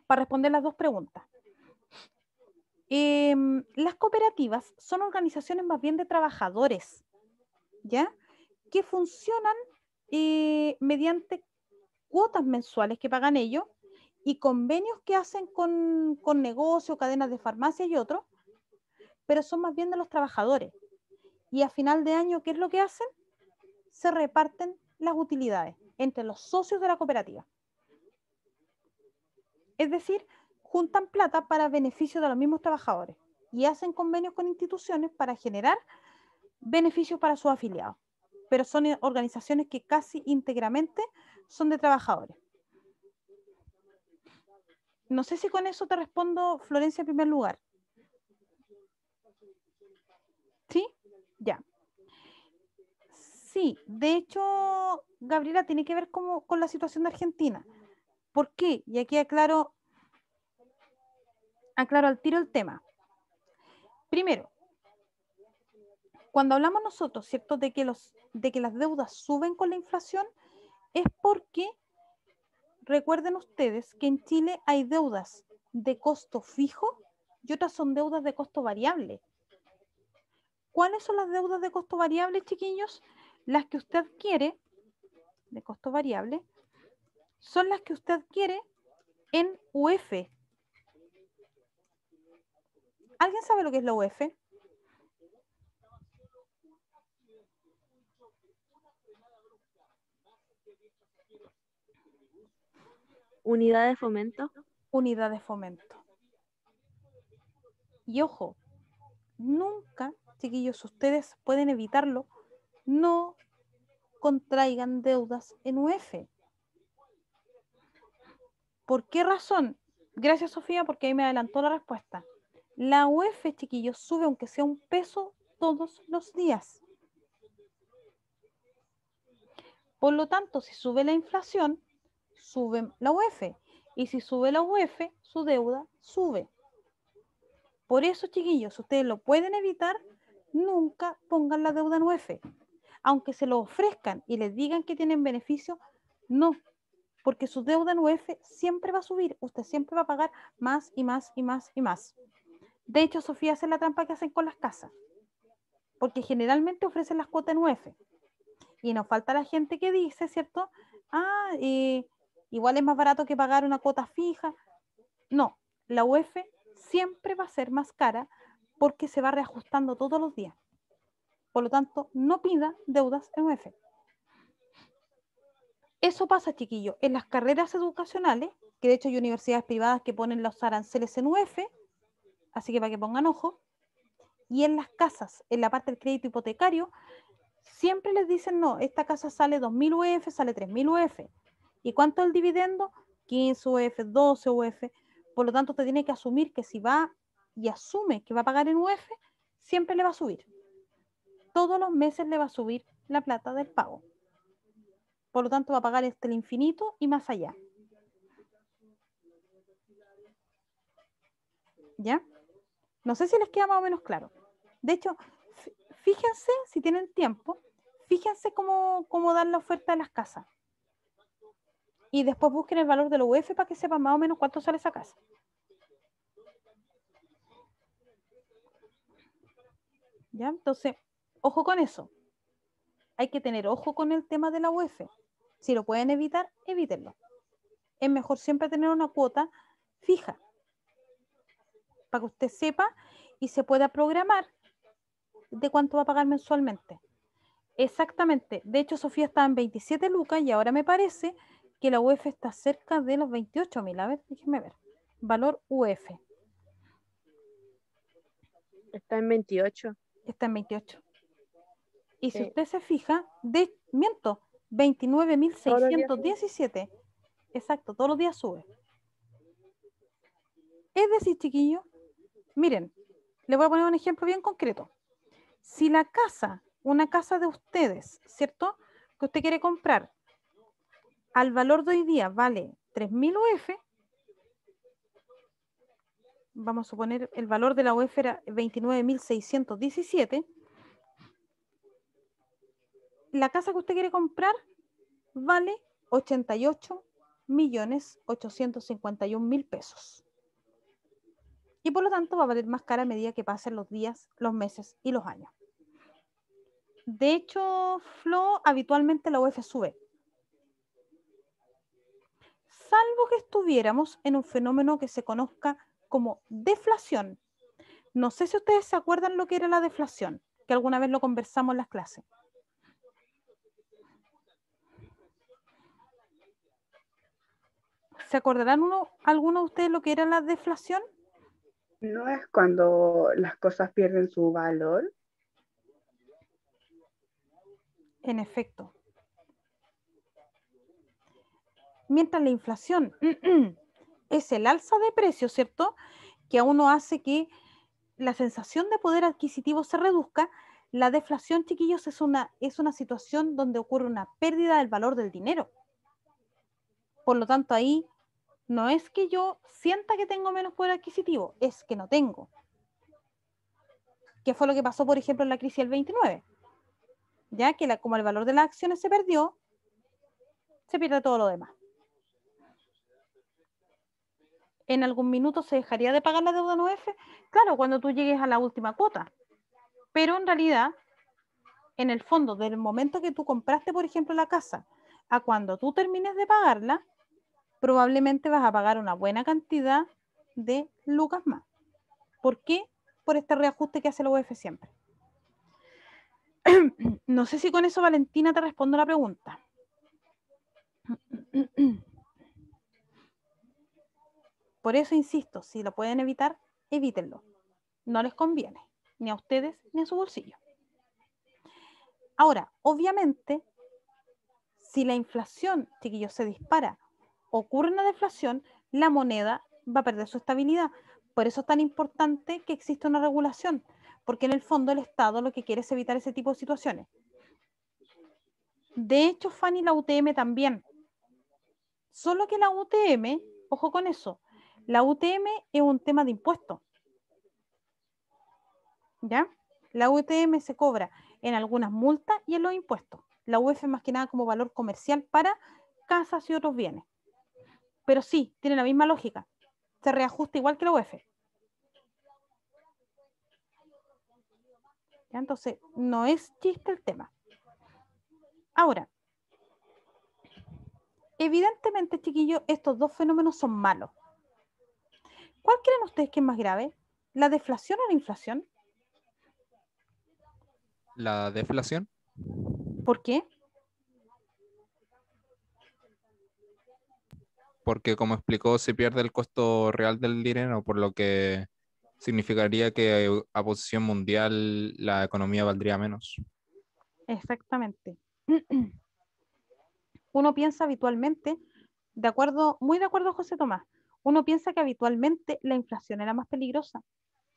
para responder las dos preguntas. Las cooperativas son organizaciones más bien de trabajadores, ¿ya? Que funcionan mediante cuotas mensuales que pagan ellos y convenios que hacen con negocios, cadenas de farmacia y otros, pero son más bien de los trabajadores. Y a final de año, ¿qué es lo que hacen? Se reparten las utilidades entre los socios de la cooperativa. Es decir, juntan plata para beneficio de los mismos trabajadores y hacen convenios con instituciones para generar beneficios para sus afiliados. Pero son organizaciones que casi íntegramente son de trabajadores. No sé si con eso te respondo, Florencia, en primer lugar. ¿Sí? Ya. Sí, de hecho, Gabriela, tiene que ver con la situación de Argentina. ¿Por qué? Y aquí aclaro al tiro el tema. Primero, cuando hablamos nosotros, ¿cierto?, de que las deudas suben con la inflación, es porque, recuerden ustedes que en Chile hay deudas de costo fijo y otras son deudas de costo variable. ¿Cuáles son las deudas de costo variable, chiquillos? Las que usted adquiere, de costo variable, son las que usted adquiere en UF. ¿Alguien sabe lo que es la UF? Unidad de fomento. Unidad de fomento. Y ojo, nunca, chiquillos, ustedes pueden evitarlo, no contraigan deudas en UF. ¿Por qué razón? Gracias, Sofía, porque ahí me adelantó la respuesta. La UF, chiquillos, sube aunque sea un peso todos los días. Por lo tanto, si sube la inflación, sube la UF. Y si sube la UF, su deuda sube. Por eso, chiquillos, ustedes lo pueden evitar, nunca pongan la deuda en UF. Aunque se lo ofrezcan y les digan que tienen beneficio, no. Porque su deuda en UF siempre va a subir. Usted siempre va a pagar más y más y más y más. De hecho, Sofía, hace la trampa que hacen con las casas. Porque generalmente ofrecen las cuotas en UF. Y nos falta la gente que dice, ¿cierto? Igual es más barato que pagar una cuota fija. No, la UF siempre va a ser más cara porque se va reajustando todos los días. Por lo tanto, no pida deudas en UF. Eso pasa, chiquillos, en las carreras educacionales, que de hecho hay universidades privadas que ponen los aranceles en UF, así que para que pongan ojo, y en las casas, en la parte del crédito hipotecario, siempre les dicen, no, esta casa sale 2.000 UF, sale 3.000 UF. ¿Y cuánto es el dividendo? 15 UF, 12 UF. Por lo tanto, usted tiene que asumir que si va y asume que va a pagar en UF, siempre le va a subir. Todos los meses le va a subir la plata del pago. Por lo tanto, va a pagar hasta el infinito y más allá. ¿Ya? No sé si les queda más o menos claro. De hecho, fíjense, si tienen tiempo, fíjense cómo dan la oferta de las casas. Y después busquen el valor de la UF para que sepan más o menos cuánto sale esa casa. ¿Ya? Entonces, ojo con eso. Hay que tener ojo con el tema de la UF. Si lo pueden evitar, evítenlo. Es mejor siempre tener una cuota fija para que usted sepa y se pueda programar de cuánto va a pagar mensualmente. Exactamente. De hecho, Sofía estaba en 27 lucas y ahora me parece que la UF está cerca de los 28.000. A ver, déjenme ver. Valor UF. Está en 28. Está en 28. Y si Sí. usted se fija, miento, 29.617. Exacto, todos los días sube. Es decir, chiquillos, miren, les voy a poner un ejemplo bien concreto. Si la casa, una casa de ustedes, ¿cierto? Que usted quiere comprar, al valor de hoy día vale 3.000 UF, vamos a suponer el valor de la UF era 29.617, la casa que usted quiere comprar vale 88.851.000 pesos. Y por lo tanto va a valer más cara a medida que pasen los días, los meses y los años. De hecho, Flo, habitualmente la UF sube. Salvo que estuviéramos en un fenómeno que se conozca como deflación. No sé si ustedes se acuerdan lo que era la deflación, que alguna vez lo conversamos en las clases. ¿Se acordarán alguno de ustedes lo que era la deflación? ¿No es cuando las cosas pierden su valor? En efecto. Mientras la inflación es el alza de precios, ¿cierto? Que a uno hace que la sensación de poder adquisitivo se reduzca, la deflación, chiquillos, es una situación donde ocurre una pérdida del valor del dinero. Por lo tanto, ahí no es que yo sienta que tengo menos poder adquisitivo, es que no tengo. ¿Qué fue lo que pasó, por ejemplo, en la crisis del 29? Ya que como el valor de las acciones se perdió, se pierde todo lo demás. ¿En algún minuto se dejaría de pagar la deuda en UF? Claro, cuando tú llegues a la última cuota. Pero en realidad, en el fondo, del momento que tú compraste, por ejemplo, la casa, a cuando tú termines de pagarla, probablemente vas a pagar una buena cantidad de lucas más. ¿Por qué? Por este reajuste que hace la UF siempre. No sé si con eso, Valentina, te respondo la pregunta. Por eso insisto, si lo pueden evitar, evítenlo. No les conviene, ni a ustedes ni a su bolsillo. Ahora, obviamente, si la inflación, chiquillos, se dispara, ocurre una deflación, la moneda va a perder su estabilidad. Por eso es tan importante que exista una regulación, porque en el fondo el Estado lo que quiere es evitar ese tipo de situaciones. De hecho, Fanny, la UTM también. Solo que la UTM, ojo con eso, la UTM es un tema de impuestos. ¿Ya? La UTM se cobra en algunas multas y en los impuestos. La UF más que nada como valor comercial para casas y otros bienes. Pero sí, tiene la misma lógica. Se reajusta igual que la UF. ¿Ya? Entonces, no es chiste el tema. Ahora, evidentemente, chiquillos, estos dos fenómenos son malos. ¿Cuál creen ustedes que es más grave? ¿La deflación o la inflación? la deflación. ¿Por qué? Porque como explicó, se pierde el costo real del dinero, por lo que significaría que a posición mundial la economía valdría menos. Exactamente. Uno piensa habitualmente, muy de acuerdo, José Tomás, uno piensa que habitualmente la inflación era más peligrosa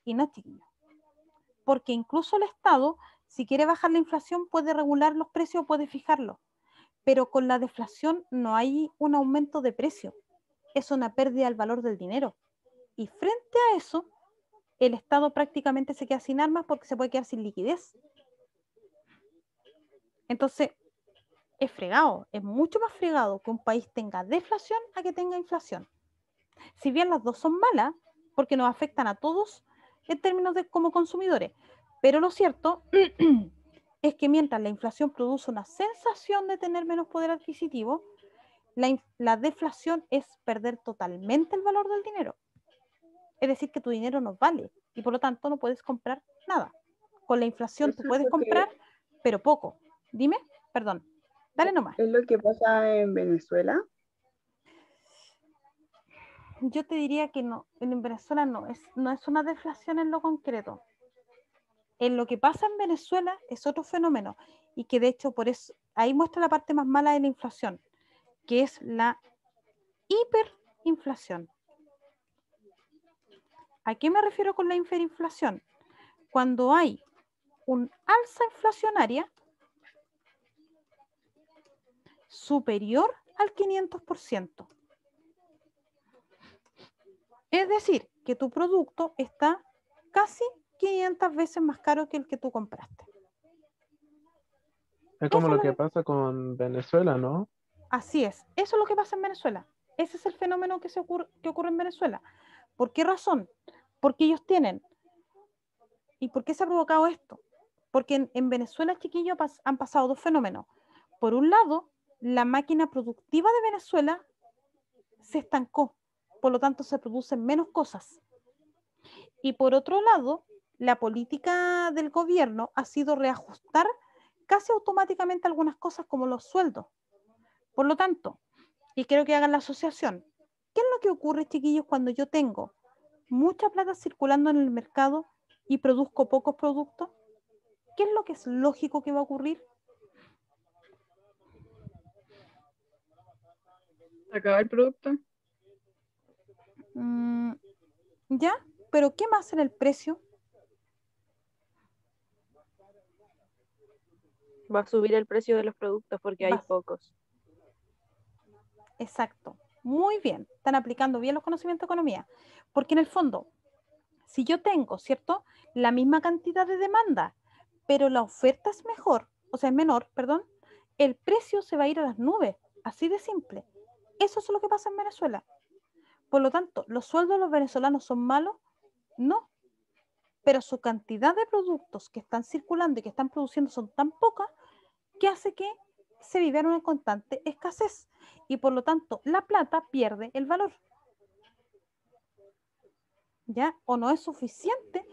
y no, chiquillo. Porque incluso el Estado, si quiere bajar la inflación, puede regular los precios, puede fijarlos. Pero con la deflación no hay un aumento de precio, es una pérdida del valor del dinero. Y frente a eso, el Estado prácticamente se queda sin armas porque se puede quedar sin liquidez. Entonces, es fregado, es mucho más fregado que un país tenga deflación a que tenga inflación. Si bien las dos son malas, porque nos afectan a todos en términos de como consumidores, pero lo cierto es que mientras la inflación produce una sensación de tener menos poder adquisitivo, la deflación es perder totalmente el valor del dinero. Es decir, que tu dinero no vale y por lo tanto no puedes comprar nada. Con la inflación tú Eso puedes comprar, pero poco. Dime, perdón, dale nomás. es lo que pasa en Venezuela. Yo te diría que no, en Venezuela no es una deflación en lo concreto. En lo que pasa en Venezuela es otro fenómeno y que de hecho por eso ahí muestra la parte más mala de la inflación, que es la hiperinflación. ¿A qué me refiero con la hiperinflación? Cuando hay un alza inflacionaria superior al 500%. Es decir, que tu producto está casi 500 veces más caro que el que tú compraste. Es como Eso lo es que pasa con Venezuela, ¿no? Así es, eso es lo que pasa en Venezuela. Ese es el fenómeno que ocurre en Venezuela. ¿Por qué razón? Porque ellos tienen. ¿Y por qué se ha provocado esto? Porque en Venezuela, chiquillos, han pasado dos fenómenos. Por un lado, la máquina productiva de Venezuela se estancó, por lo tanto se producen menos cosas. Y por otro lado, la política del gobierno ha sido reajustar casi automáticamente algunas cosas como los sueldos. Por lo tanto, y quiero que hagan la asociación, ¿qué es lo que ocurre, chiquillos, cuando yo tengo mucha plata circulando en el mercado y produzco pocos productos? ¿Qué es lo que es lógico que va a ocurrir? ¿Acaba el producto? ¿Ya? ¿Pero qué más en el precio? Va a subir el precio de los productos porque hay Va- pocos. Exacto. Muy bien. Están aplicando bien los conocimientos de economía. Porque en el fondo, si yo tengo, ¿cierto? La misma cantidad de demanda, pero la oferta es mejor, o sea, es menor, perdón, el precio se va a ir a las nubes. Así de simple. Eso es lo que pasa en Venezuela. Por lo tanto, ¿los sueldos de los venezolanos son malos? No. Pero su cantidad de productos que están circulando y que están produciendo son tan pocas que hace que se viva en una constante escasez y por lo tanto la plata pierde el valor. ¿Ya? O no es suficiente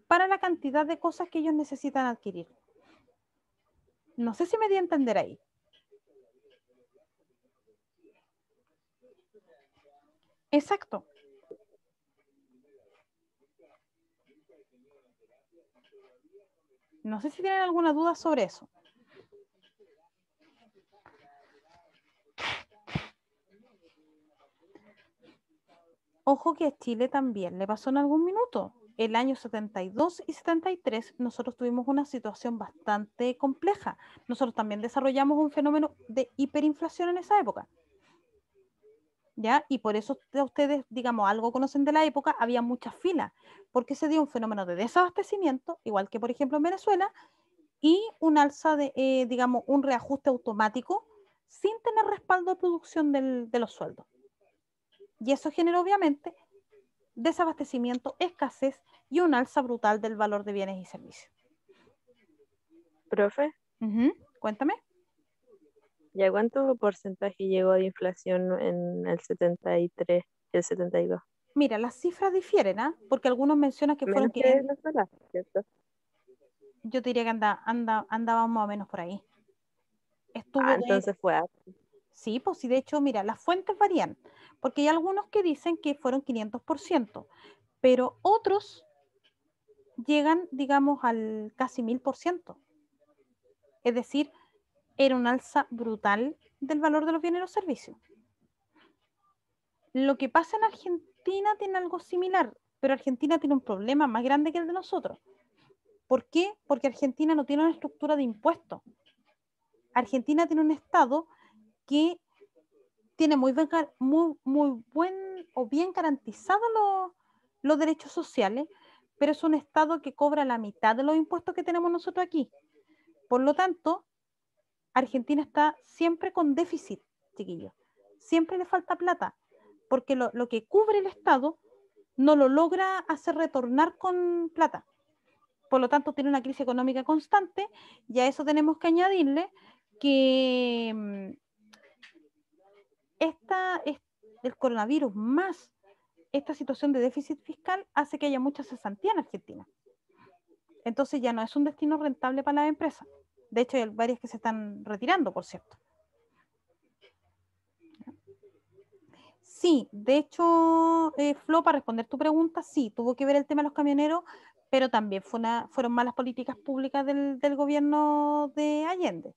para la cantidad de cosas que ellos necesitan adquirir. No sé si me di a entender ahí. Exacto. No sé si tienen alguna duda sobre eso. Ojo que a Chile también le pasó en algún minuto. El año 72 y 73 nosotros tuvimos una situación bastante compleja. Nosotros también desarrollamos un fenómeno de hiperinflación en esa época. ¿Ya? Y por eso ustedes, digamos, algo conocen de la época, había muchas filas, porque se dio un fenómeno de desabastecimiento, igual que por ejemplo en Venezuela, y un alza de, digamos, un reajuste automático sin tener respaldo de producción de los sueldos. Y eso generó obviamente desabastecimiento, escasez y un alza brutal del valor de bienes y servicios. Profe, Cuéntame. ¿ya cuánto porcentaje llegó de inflación en el 73 y el 72? Mira, las cifras difieren, ¿ah? Porque algunos mencionan que fueron Menos que 500. Venezuela, ¿cierto? yo te diría que andábamos más o menos por ahí. Estuvo Entonces fue harto. Sí, pues sí, de hecho, mira, las fuentes varían, porque hay algunos que dicen que fueron 500%, pero otros llegan, digamos, al casi 1000%. Es decir, era un alza brutal del valor de los bienes y los servicios. Lo que pasa en Argentina tiene algo similar, pero Argentina tiene un problema más grande que el de nosotros. ¿Por qué? Porque Argentina no tiene una estructura de impuestos. Argentina tiene un Estado que tiene muy buen o bien garantizados los derechos sociales, pero es un Estado que cobra la mitad de los impuestos que tenemos nosotros aquí. Por lo tanto, Argentina está siempre con déficit, chiquillos. Siempre le falta plata, porque lo que cubre el Estado no lo logra hacer retornar con plata. Por lo tanto, tiene una crisis económica constante y a eso tenemos que añadirle que el coronavirus más esta situación de déficit fiscal hace que haya mucha cesantía en Argentina. Entonces ya no es un destino rentable para las empresas. De hecho, hay varias que se están retirando, por cierto. Sí, de hecho, Flo, para responder tu pregunta, sí, tuvo que ver el tema de los camioneros, pero también fueron malas políticas públicas del gobierno de Allende.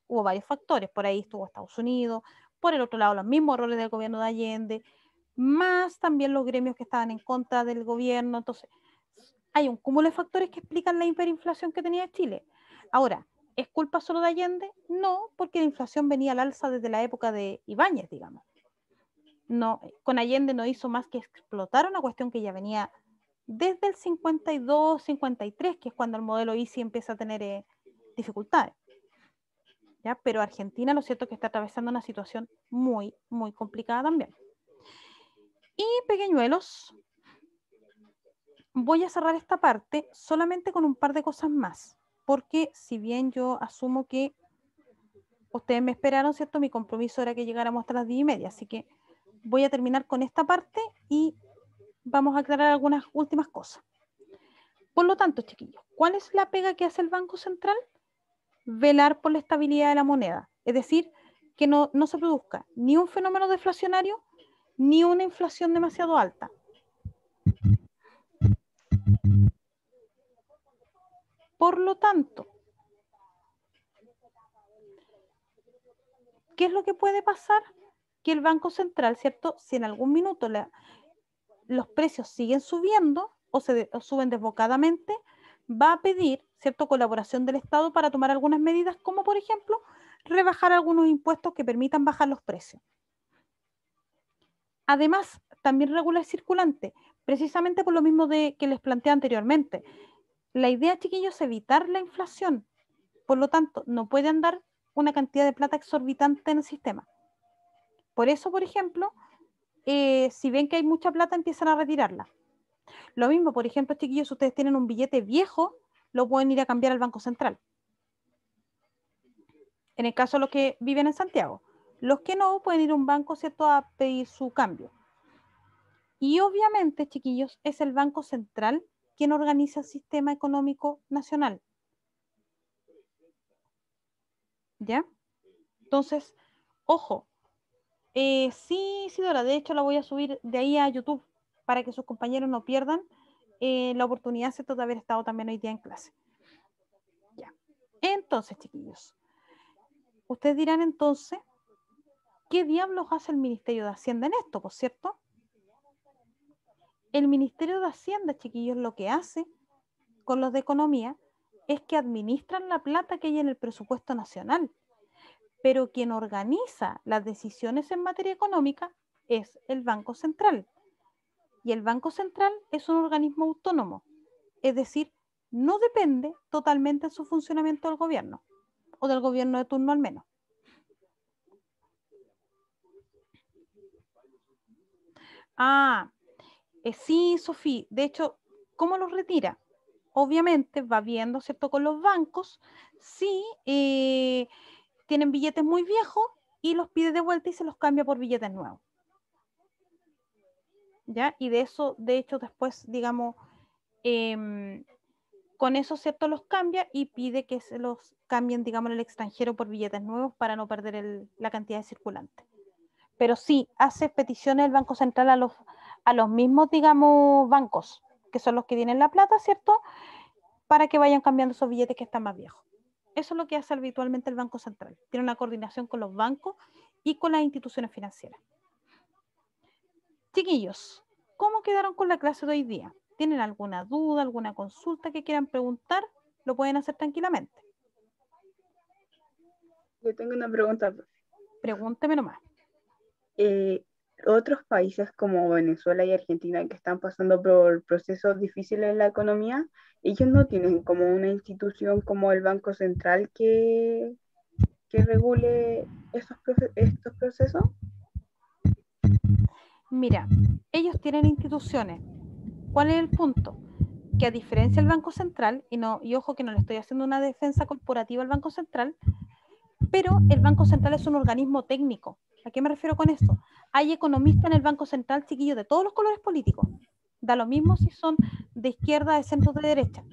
Hubo varios factores, por ahí estuvo Estados Unidos, por el otro lado los mismos errores del gobierno de Allende, más también los gremios que estaban en contra del gobierno. Entonces, hay un cúmulo de factores que explican la hiperinflación que tenía Chile. Ahora, ¿es culpa solo de Allende? No, porque la inflación venía al alza desde la época de Ibáñez, digamos. No, con Allende no hizo más que explotar una cuestión que ya venía desde el 52, 53, que es cuando el modelo ICI empieza a tener dificultades. ¿Ya? Pero Argentina, lo cierto es que está atravesando una situación muy, muy complicada también. Y pequeñuelos, voy a cerrar esta parte solamente con un par de cosas más, porque si bien yo asumo que ustedes me esperaron, ¿cierto? Mi compromiso era que llegáramos hasta las 10:30, así que voy a terminar con esta parte y vamos a aclarar algunas últimas cosas. Por lo tanto, chiquillos, ¿cuál es la pega que hace el Banco Central? Velar por la estabilidad de la moneda, es decir, que no se produzca ni un fenómeno deflacionario ni una inflación demasiado alta. Por lo tanto, ¿qué es lo que puede pasar? Que el Banco Central, ¿cierto? Si en algún minuto los precios siguen subiendo o suben desbocadamente, va a pedir, ¿cierto?, colaboración del Estado para tomar algunas medidas, como por ejemplo, rebajar algunos impuestos que permitan bajar los precios. Además, también regula el circulante, precisamente por lo mismo que les planteé anteriormente. La idea, chiquillos, es evitar la inflación. Por lo tanto, no puede andar una cantidad de plata exorbitante en el sistema. Por eso, por ejemplo, si ven que hay mucha plata, empiezan a retirarla. Lo mismo, por ejemplo, chiquillos, si ustedes tienen un billete viejo, lo pueden ir a cambiar al Banco Central. En el caso de los que viven en Santiago. Los que no, pueden ir a un banco, ¿cierto?, a pedir su cambio. Y obviamente, chiquillos, es el Banco Central quien organiza el sistema económico nacional. ¿Ya? Entonces, ojo. Sí, Dora, de hecho la voy a subir de ahí a YouTube para que sus compañeros no pierdan la oportunidad, ¿cierto?, de haber estado también hoy día en clase. Ya. Entonces, chiquillos, ustedes dirán entonces, ¿qué diablos hace el Ministerio de Hacienda en esto, por cierto? El Ministerio de Hacienda, chiquillos, lo que hace con los de Economía es que administran la plata que hay en el presupuesto nacional, pero quien organiza las decisiones en materia económica es el Banco Central. Y el Banco Central es un organismo autónomo, es decir, no depende totalmente en su funcionamiento del gobierno, o del gobierno de turno al menos. Sí, Sofía, de hecho, ¿cómo los retira? Obviamente va viendo, ¿cierto?, con los bancos, si tienen billetes muy viejos y los pide de vuelta y se los cambia por billetes nuevos. ¿Ya? Y de eso, de hecho, después, digamos, Con eso, ¿cierto?, los cambia y pide que se los cambien, digamos, en el extranjero por billetes nuevos para no perder la cantidad de circulante. Pero sí, hace peticiones el Banco Central a los mismos, digamos, bancos, que son los que tienen la plata, ¿cierto?, para que vayan cambiando esos billetes que están más viejos. Eso es lo que hace habitualmente el Banco Central. Tiene una coordinación con los bancos y con las instituciones financieras. Chiquillos, ¿cómo quedaron con la clase de hoy día? ¿Tienen alguna duda, alguna consulta que quieran preguntar? Lo pueden hacer tranquilamente. Yo tengo una pregunta. Pregúnteme nomás. Otros países como Venezuela y Argentina que están pasando por procesos difíciles en la economía, ellos no tienen como una institución como el Banco Central que regule estos procesos. Mira, ellos tienen instituciones. ¿Cuál es el punto? Que a diferencia del Banco Central, y ojo que no le estoy haciendo una defensa corporativa al Banco Central, pero el Banco Central es un organismo técnico. ¿A qué me refiero con esto? Hay economistas en el Banco Central, chiquillos, de todos los colores políticos. Da lo mismo si son de izquierda, de centro, de derecha.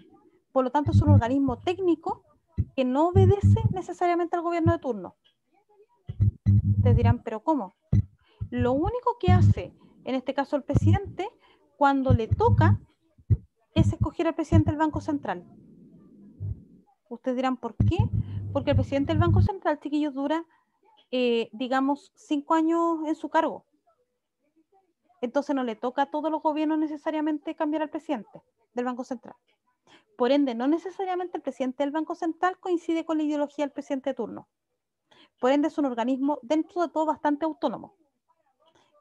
Por lo tanto, es un organismo técnico que no obedece necesariamente al gobierno de turno. Ustedes dirán, ¿pero cómo? Lo único que hace, en este caso el presidente, cuando le toca, es escoger al presidente del Banco Central. Ustedes dirán, ¿por qué? Porque el presidente del Banco Central, chiquillos, dura, digamos, 5 años en su cargo. Entonces no le toca a todos los gobiernos necesariamente cambiar al presidente del Banco Central. Por ende, no necesariamente el presidente del Banco Central coincide con la ideología del presidente de turno. Por ende, es un organismo dentro de todo bastante autónomo.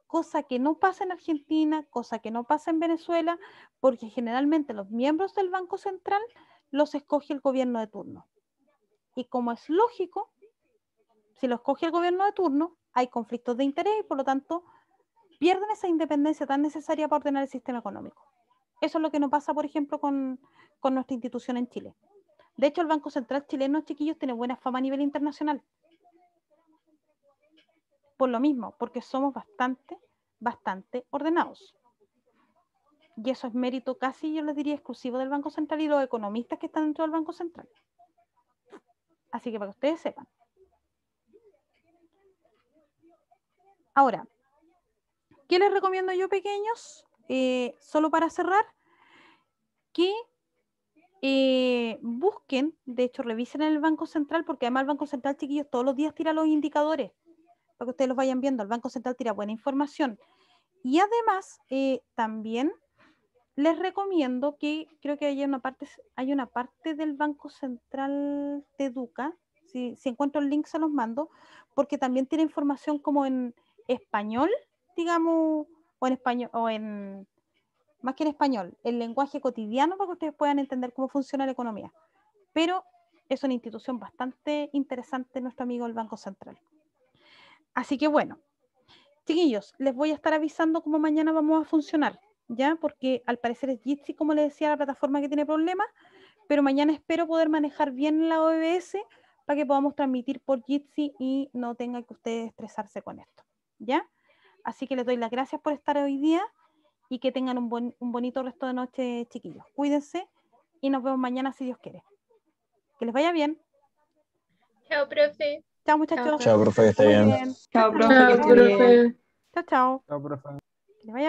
Cosa que no pasa en Argentina, cosa que no pasa en Venezuela, porque generalmente los miembros del Banco Central los escoge el gobierno de turno. Y como es lógico, si lo escoge el gobierno de turno, hay conflictos de interés y por lo tanto pierden esa independencia tan necesaria para ordenar el sistema económico. Eso es lo que no pasa, por ejemplo, con nuestra institución en Chile. De hecho, el Banco Central chileno, chiquillos, tiene buena fama a nivel internacional. Por lo mismo, porque somos bastante ordenados. Y eso es mérito casi, yo les diría, exclusivo del Banco Central y los economistas que están dentro del Banco Central. Así que para que ustedes sepan. Ahora, ¿qué les recomiendo yo, pequeños? Solo para cerrar, que busquen, de hecho, revisen en el Banco Central, porque además el Banco Central, chiquillos, todos los días tira los indicadores, para que ustedes los vayan viendo. El Banco Central tira buena información. Y además, también les recomiendo que, creo que hay una parte del Banco Central de Educa, si encuentro el link se los mando, porque también tiene información como en español, digamos, o en español, más que en español, el lenguaje cotidiano para que ustedes puedan entender cómo funciona la economía. Pero es una institución bastante interesante nuestro amigo el Banco Central. Así que bueno, chiquillos, les voy a estar avisando cómo mañana vamos a funcionar, ¿ya? Porque al parecer es Jitsi, como les decía, la plataforma que tiene problemas, pero mañana espero poder manejar bien la OBS para que podamos transmitir por Jitsi y no tengan que ustedes estresarse con esto, ¿ya? Así que les doy las gracias por estar hoy día y que tengan un bonito resto de noche, chiquillos. Cuídense y nos vemos mañana si Dios quiere. Que les vaya bien. Chao, profe. Chao, muchachos. Chao, profe, que esté Muy bien. bien. Chao, Chao, profe, que esté bien. chao. Chao, profe. Que les vaya